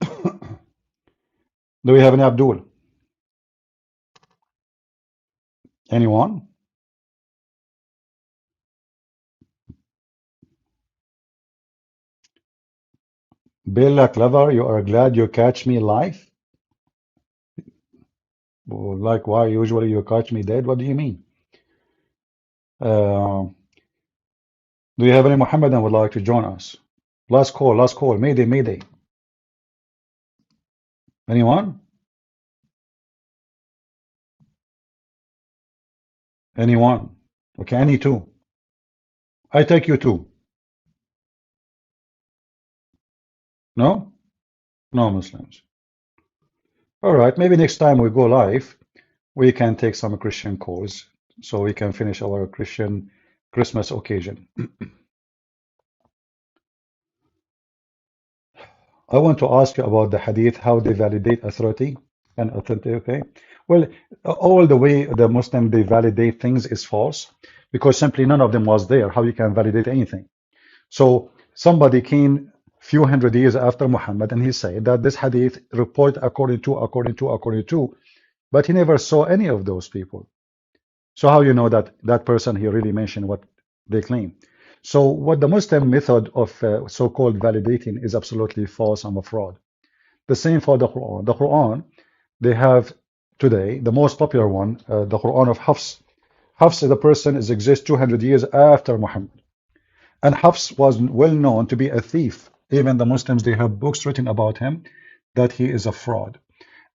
Do we have any Abdul? Anyone? Bella Clever, you are glad you catch me live? Like, why usually you catch me dead? What do you mean? Do you have any Muhammadan would like to join us? Last call, Mayday, Mayday. Anyone? Anyone? Okay, any two. I take you two. No? No Muslims. All right, maybe next time we go live, we can take some Christian calls so we can finish our Christian Christmas occasion. I want to ask you about the hadith, how they validate authority and authentic. Okay. Well, all the way the Muslim they validate things is false because simply none of them was there. How you can validate anything? So somebody came few hundred years after Muhammad and he said that this hadith report according to, but he never saw any of those people. So how you know that that person he really mentioned what they claim? So what the Muslim method of so-called validating is absolutely false and a fraud. The same for the Quran. The Quran, they have today the most popular one, the Quran of Hafs. Hafs is the person is exists 200 years after Muhammad. And Hafs was well known to be a thief. Even the Muslims, they have books written about him that he is a fraud.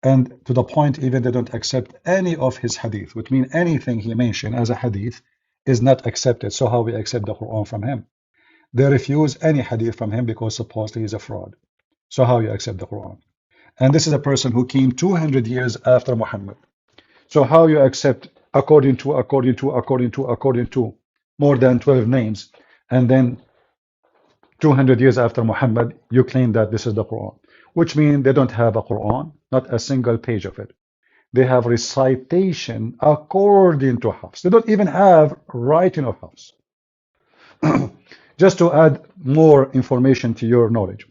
And to the point even they don't accept any of his hadith, which means anything he mentioned as a hadith is not accepted. So how we accept the Quran from him? They refuse any hadith from him because supposedly he's a fraud. So how you accept the Quran? And this is a person who came 200 years after Muhammad. So how you accept according to more than 12 names, and then 200 years after Muhammad, you claim that this is the Quran, which means they don't have a Quran, not a single page of it. They have recitation according to Hafs. They don't even have writing of Hafs. Just to add more information to your knowledge.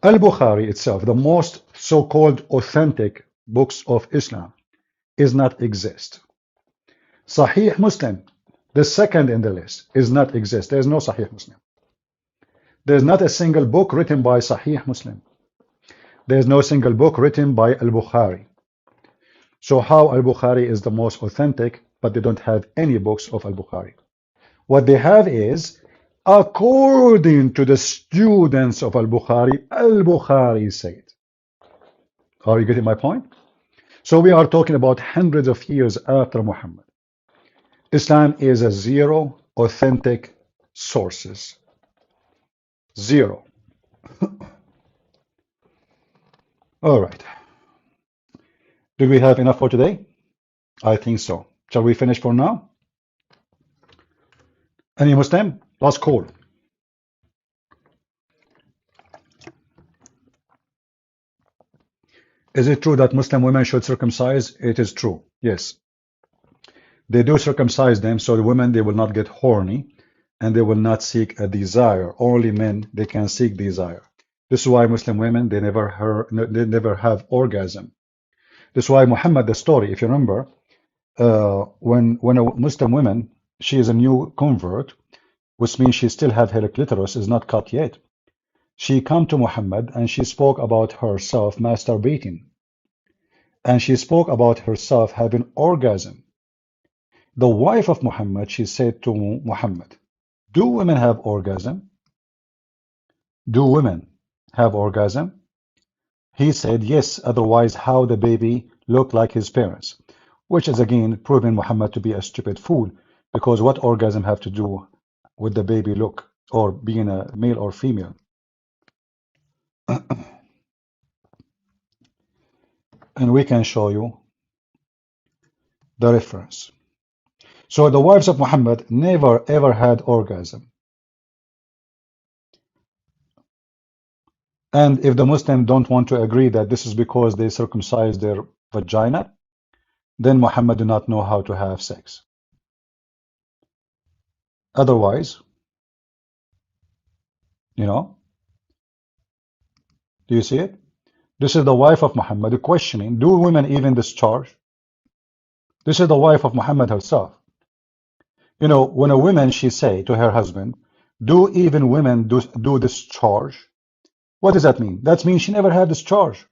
Al-Bukhari itself, the most so-called authentic books of Islam, is not exist. Sahih Muslim, the second in the list, is not exist. There is no Sahih Muslim. There is not a single book written by Sahih Muslim. There is no single book written by Al-Bukhari. So how Al-Bukhari is the most authentic, but they don't have any books of Al-Bukhari? What they have is, according to the students of Al-Bukhari, Al-Bukhari said. Are you getting my point? So we are talking about hundreds of years after Muhammad. Islam is a zero authentic sources. Zero. All right. Do we have enough for today? I think so. Shall we finish for now? Any Muslim? Last call. Is it true that Muslim women should circumcise? It is true. Yes. They do circumcise them so the women they will not get horny and they will not seek a desire. Only men they can seek desire. This is why Muslim women they never have orgasm. This is why Muhammad the story, if you remember, when a Muslim woman she is a new convert, which means she still have her clitoris is not cut yet. She come to Muhammad and she spoke about herself masturbating, and she spoke about herself having orgasm. The wife of Muhammad, she said to Muhammad, do women have orgasm? Do women have orgasm? He said yes, otherwise how the baby looked like his parents, which is again proving Muhammad to be a stupid fool, because what orgasm have to do with the baby look or being a male or female? And we can show you the reference. So the wives of Muhammad never ever had orgasm. And if the Muslims don't want to agree that this is because they circumcised their vagina, then Muhammad do not know how to have sex. Otherwise, you know, do you see it? This is the wife of Muhammad questioning, do women even discharge? This is the wife of Muhammad herself. You know, when a woman, she say to her husband, Do even women do discharge? What does that mean? That means she never had discharge.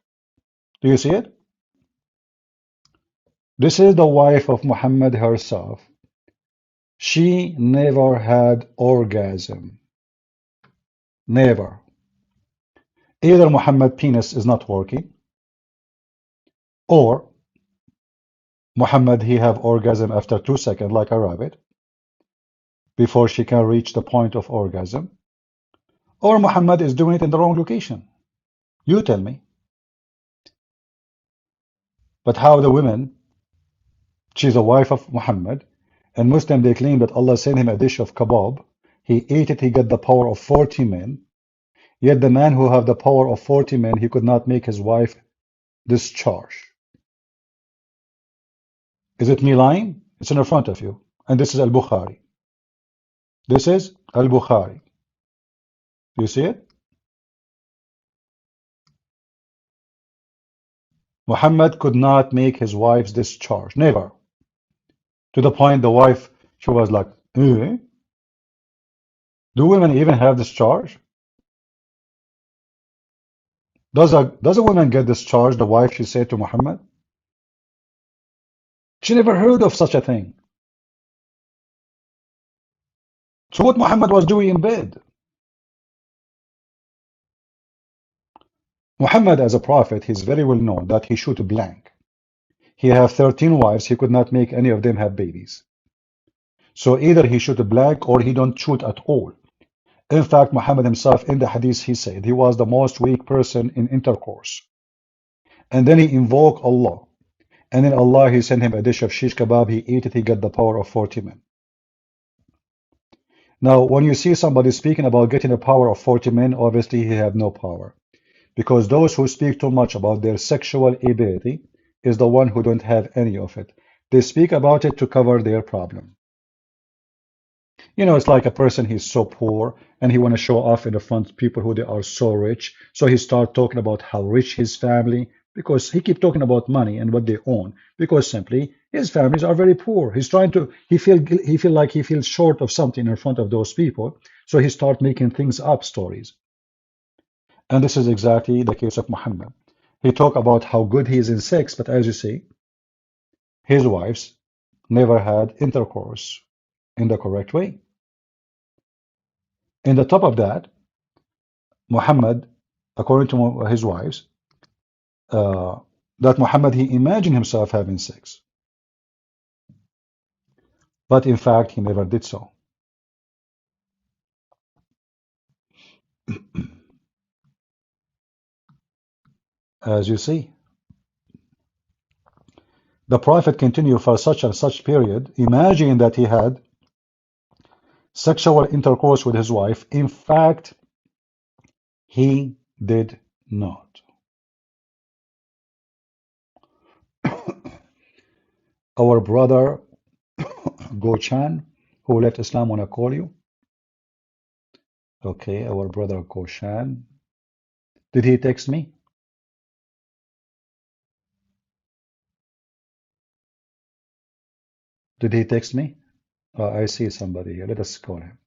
Do you see it? This is the wife of Muhammad herself. She never had orgasm. Never. Either Muhammad penis is not working, or Muhammad he have orgasm after 2 seconds like a rabbit before she can reach the point of orgasm, or Muhammad is doing it in the wrong location. You tell me. But how the women, she's a wife of Muhammad, and Muslim they claim that Allah sent him a dish of kebab. He ate it, he got the power of 40 men. Yet the man who have the power of 40 men, he could not make his wife discharge. Is it me lying? It's in front of you. And this is Al-Bukhari. This is Al-Bukhari. Do you see it? Muhammad could not make his wife's discharge. Never. To the point the wife, she was like, eh? Do women even have discharge? Does a woman get discharged, the wife, she said to Muhammad? She never heard of such a thing. So what Muhammad was doing in bed? Muhammad as a prophet, he's very well known that he shoot blank. He have 13 wives, he could not make any of them have babies. So either he shoot blank or he don't shoot at all. In fact, Muhammad himself in the hadith, he said he was the most weak person in intercourse. And then he invoked Allah. And then Allah, he sent him a dish of shish kebab, he ate it, he got the power of 40 men. Now, when you see somebody speaking about getting the power of 40 men, obviously he have no power. Because those who speak too much about their sexual ability is the one who don't have any of it. They speak about it to cover their problem. You know, it's like a person, he's so poor and he want to show off in the front people who they are so rich. So he start talking about how rich his family, because he keep talking about money and what they own, because simply his families are very poor. He's trying to, he feel like he feels short of something in front of those people. So he start making things up, stories. And this is exactly the case of Muhammad. He talk about how good he is in sex, but as you see, his wives never had intercourse in the correct way. In the top of that, Muhammad, according to his wives, that Muhammad, he imagined himself having sex. But in fact, he never did so. As you see, the Prophet continued for such and such period, imagining that he had sexual intercourse with his wife. In fact, he did not. Our brother Gochan, who left Islam, wanna call you? Okay, our brother Goshan. Did he text me? Did he text me? I see somebody here. Let us call him.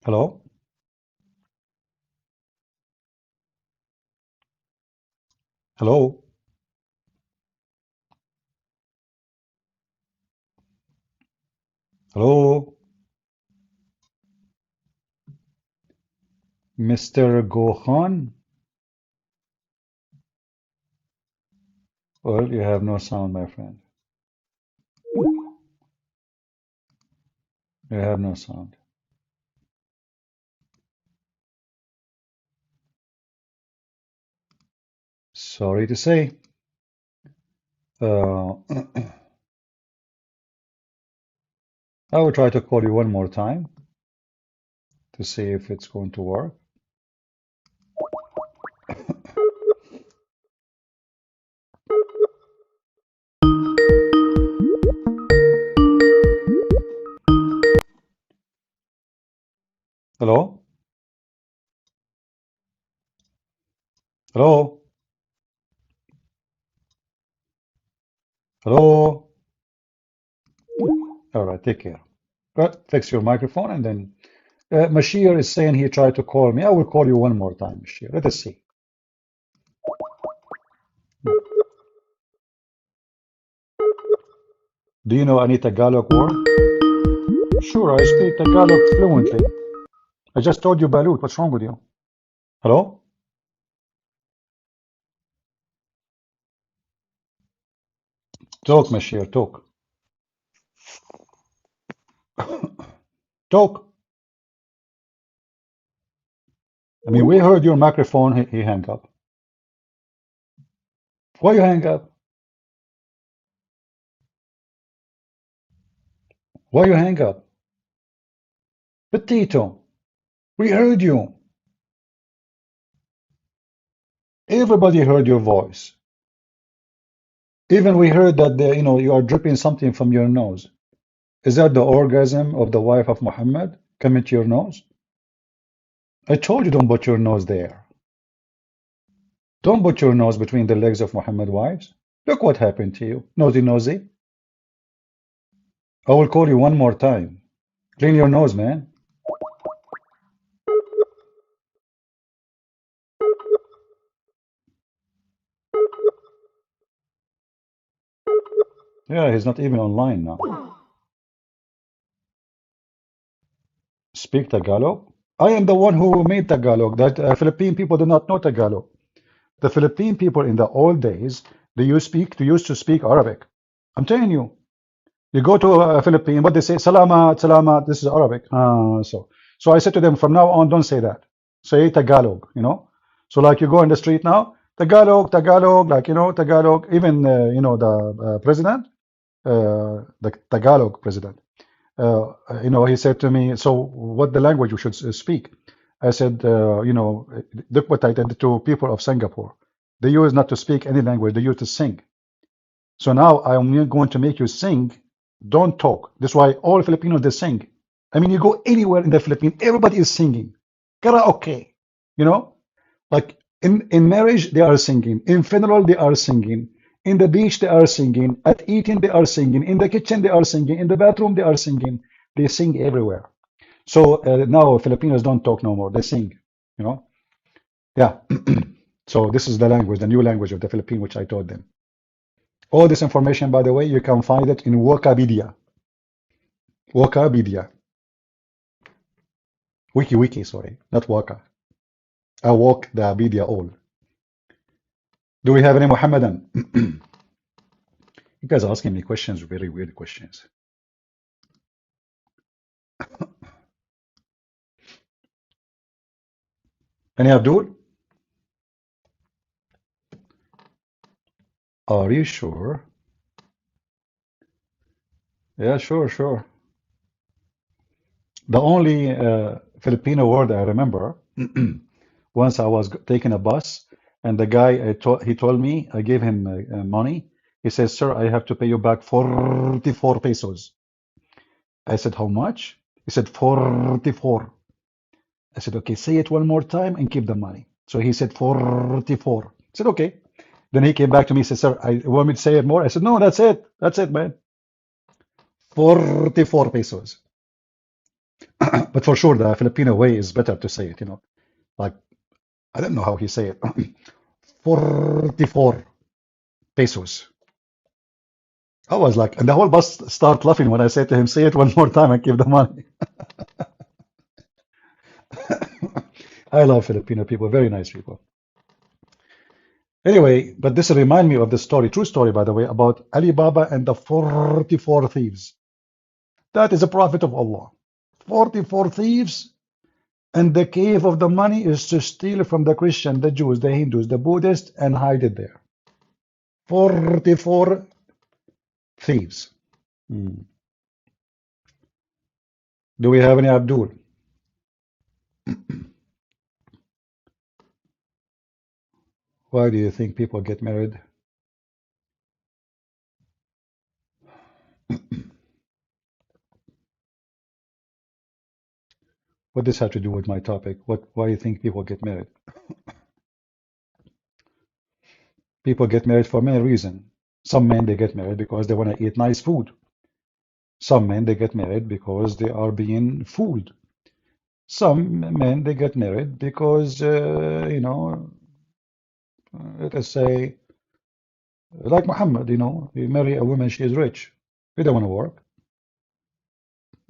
Hello? Hello? Hello? Mr. Gohan? Well, you have no sound, my friend. You have no sound. Sorry to say. I will try to call you one more time to see if it's going to work. Hello? Hello? Hello? All right, take care. But fix your microphone and then Mashir is saying he tried to call me. I will call you one more time, Mashir. Let us see. Do you know any Tagalog word? Sure, I speak Tagalog fluently. I just told you Balut. What's wrong with you? Hello? Talk, Mashir, talk. Talk. I mean, we heard your microphone. He hung up. Why you hang up? Why you hang up? Potato. We heard you. Everybody heard your voice. Even we heard that you are dripping something from your nose. Is that the orgasm of the wife of Muhammad coming to your nose? I told you don't put your nose there. Don't put your nose between the legs of Muhammad's wives. Look what happened to you. Nosy, nosy. I will call you one more time. Clean your nose, man. Yeah, he's not even online now. Speak Tagalog? I am the one who made Tagalog. That Philippine people do not know Tagalog. The Philippine people in the old days, they used to speak Arabic. I'm telling you. You go to a Philippine, what they say, salamat, salamat, this is Arabic. So I said to them, from now on, don't say that. Say Tagalog, So like you go in the street now, Tagalog, Tagalog, Tagalog, even, the president, the Tagalog president, he said to me, so what the language we should speak? I said, look what I did to people of Singapore. They used not to speak any language, they used to sing. So now I'm going to make you sing, don't talk. That's why all Filipinos, they sing. I mean, you go anywhere in the Philippines, everybody is singing. Karaoke, like in marriage, they are singing. In funeral, they are singing. In the beach, they are singing. At eating, they are singing. In the kitchen, they are singing. In the bathroom, they are singing. They sing everywhere. So now Filipinos don't talk no more. They sing, Yeah. So this is the language, the new language of the Philippines, which I taught them. All this information, by the way, you can find it in Wikipedia. Wikipedia. Wiki, sorry, not Waka. I walk the media all. Do we have any Muhammadan? You guys are asking me questions, very weird questions. Any Abdul? Are you sure? Yeah, sure. The only Filipino word I remember, once I was taking a bus, and the guy, he told me, I gave him money. He says, sir, I have to pay you back 44 pesos. I said, how much? He said, 44. I said, okay, say it one more time and keep the money. So he said 44. I said, okay. Then he came back to me and said, sir, I want me to say it more? I said, no, that's it. That's it, man. 44 pesos. But for sure, the Filipino way is better to say it, Like, I don't know how he say it. 44 pesos. I was like, and the whole bus start laughing when I said to him, say it one more time and keep the money. I love Filipino people, very nice people. Anyway, but this remind me of the story, true story, by the way, about Ali Baba and the 44 thieves. That is a prophet of Allah. 44 thieves, and the cave of the money is to steal from the Christian, the Jews, the Hindus, the Buddhists, and hide it there. 44 thieves. Do we have any Abdul? Why do you think people get married? What does this have to do with my topic? Why do you think people get married? People get married for many reasons. Some men, they get married because they want to eat nice food. Some men, they get married because they are being fooled. Some men, they get married because, you know, let us say, like Muhammad, you know, he marry a woman, she is rich. He don't want to work.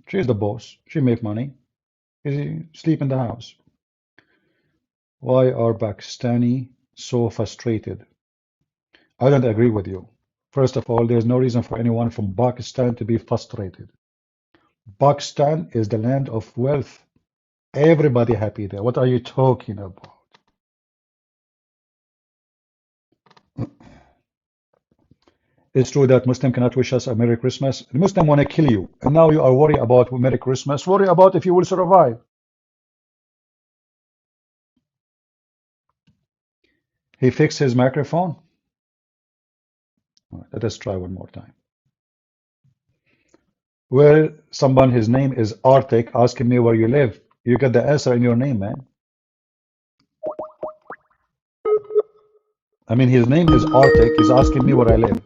She is the boss. She make money. He sleep in the house. Why are Pakistani so frustrated? I don't agree with you. First of all, there's no reason for anyone from Pakistan to be frustrated. Pakistan is the land of wealth. Everybody happy there. What are you talking about? It's true that Muslim cannot wish us a Merry Christmas. The Muslim want to kill you. And now you are worried about Merry Christmas. Worry about if you will survive. He fixed his microphone. Let us try one more time. Well, someone, his name is Arctic, asking me where you live. You get the answer in your name, man. I mean, his name is Arctic. He's asking me where I live.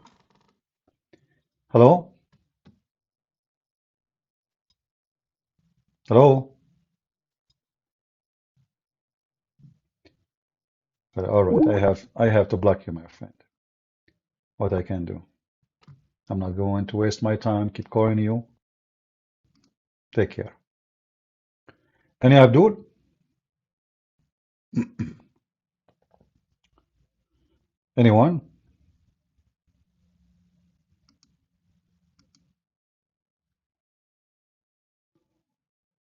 Hello? Hello? All right, I have to block you, my friend. What I can do. I'm not going to waste my time, keep calling you. Take care. Any Abdul? Anyone?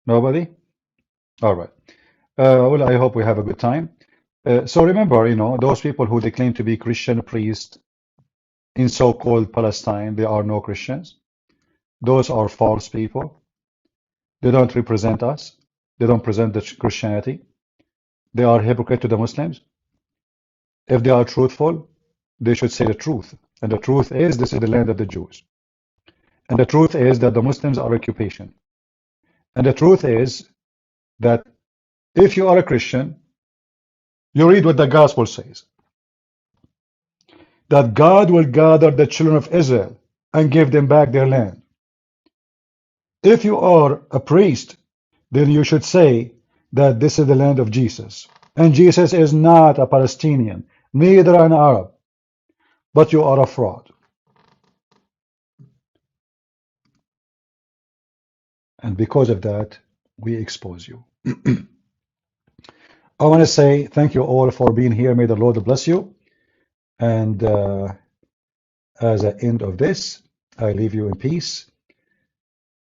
Nobody? All right. Well, I hope we have a good time. So remember, you know, those people who they claim to be Christian priests in so-called Palestine, they are no Christians. Those are false people. They don't represent us. They don't present the Christianity. They are hypocrite to the Muslims. If they are truthful, they should say the truth. And the truth is, this is the land of the Jews. And the truth is that the Muslims are occupation. And the truth is that if you are a Christian, you read what the gospel says. That God will gather the children of Israel and give them back their land. If you are a priest, then you should say that this is the land of Jesus. And Jesus is not a Palestinian, neither an Arab, but you are a fraud. And because of that, we expose you. I want to say thank you all for being here. May the Lord bless you. And as an end of this, I leave you in peace.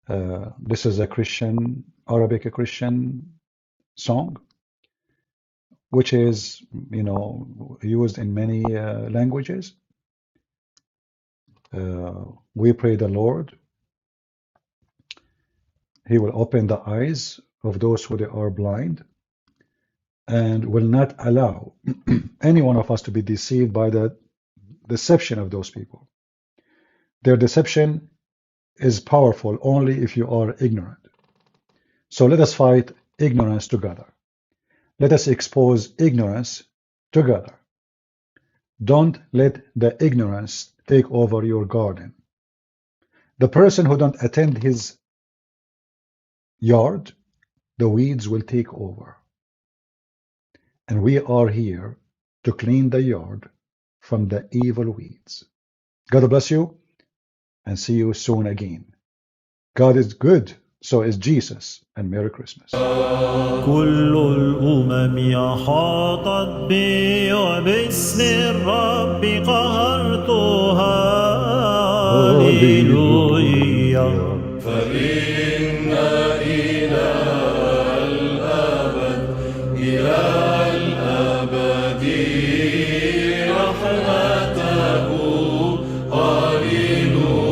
This is a Christian, Arabic Christian song, which is, you know, used in many languages. We pray the Lord. He will open the eyes of those who they are blind and will not allow any one of us to be deceived by the deception of those people. Their deception is powerful only if you are ignorant. So let us fight ignorance together. Let us expose ignorance together. Don't let the ignorance take over your garden. The person who don't attend his yard, the weeds will take over. And we are here to clean the yard from the evil weeds. God bless you and see you soon again. God is good, so is Jesus, and Merry Christmas.
كل الأمم أحاطت بي وباسم الرب قهرتها هللويا فإن إلى الأبد رحمته هللويا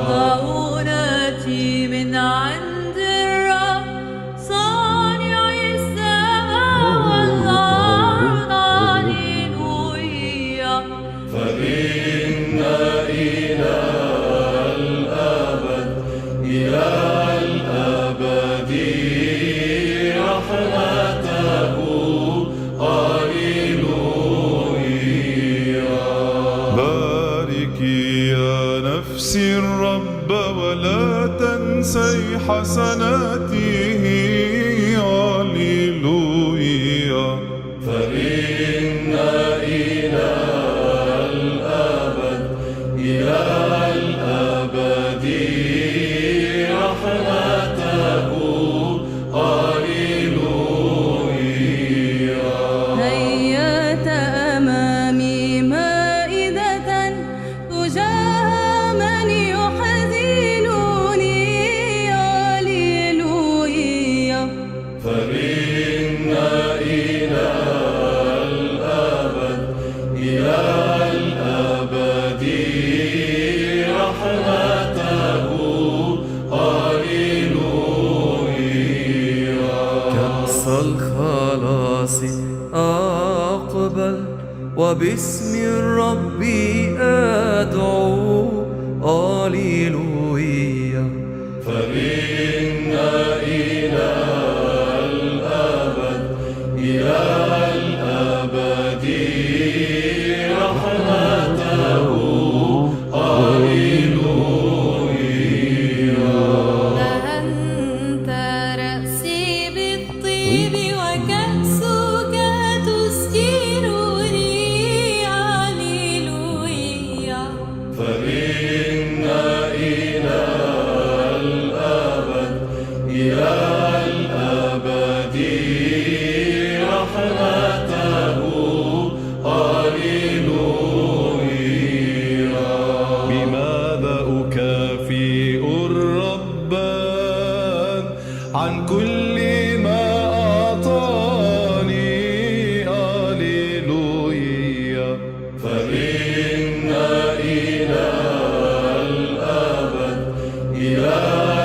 معونتي من عند الرب صانع السماء والأرض هللويا
فإن إلى الأبد نفسي الرب ولا تنسي حسناته. هللويا. فإن إلى الأبد إلى الأبد رحمته. هللويا.
هيأت أمامي مائدة تجاه من يحزنني. هللويا.
فإن إلى الأبد إلى الأبد رحمته. هللويا.
كأس الخلاص أقبل وباسم الرب أدعو. هللويا.
فإن إلى الأبد إلى الأبد رحمته. هللويا.
دهنت رأسي بالطيب وكأسك تسكرني. هللويا.
فإن إلى الأبد إلى الأبد رحمته. هللويا. بماذا أكافئ الرب عن كل ما أعطاني. هللويا. فإن إلى الأبد إلى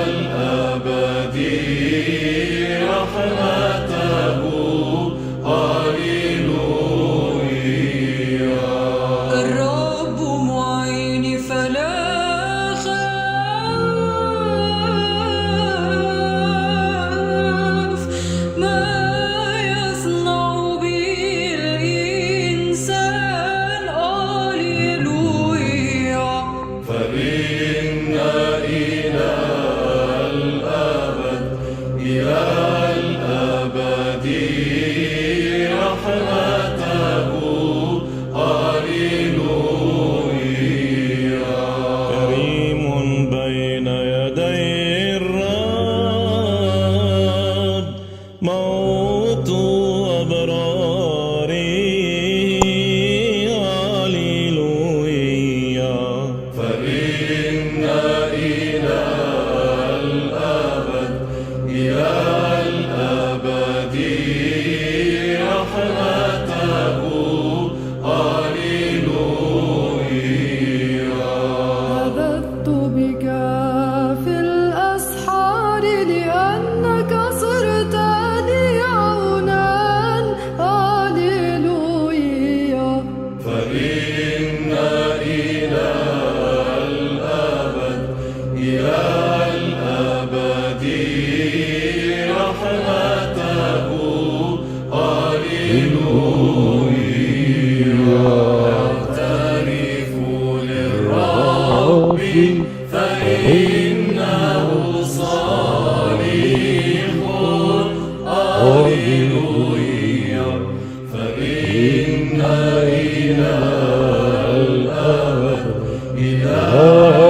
الأبد رحمته. هللويا.
الرب معيني فلا أخاف ما يصنع بي الإنسان. هللويا.
فإن إلى الأبد إلى الأبد رحمته. هللويا. كريم بين يدي الرب موت أبراري. هللويا. فإن إلى الأبد إلى الأبد رحمته. هللويا.
نبذت بك في الأسحار لأنك صرت لي عونا. هللويا.
فإن إلى الأبد إلى الأبد رحمته. هللويا. اعترف للرب فإنه صالح. هللويا. فإن إلى الأبد إلى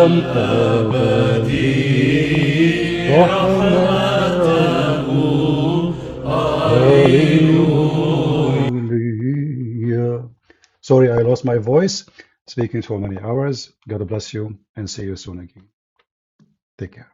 الأبد رحمته.
Hallelujah. Sorry, I lost my voice speaking for many hours. God bless you and see you soon again. Take care.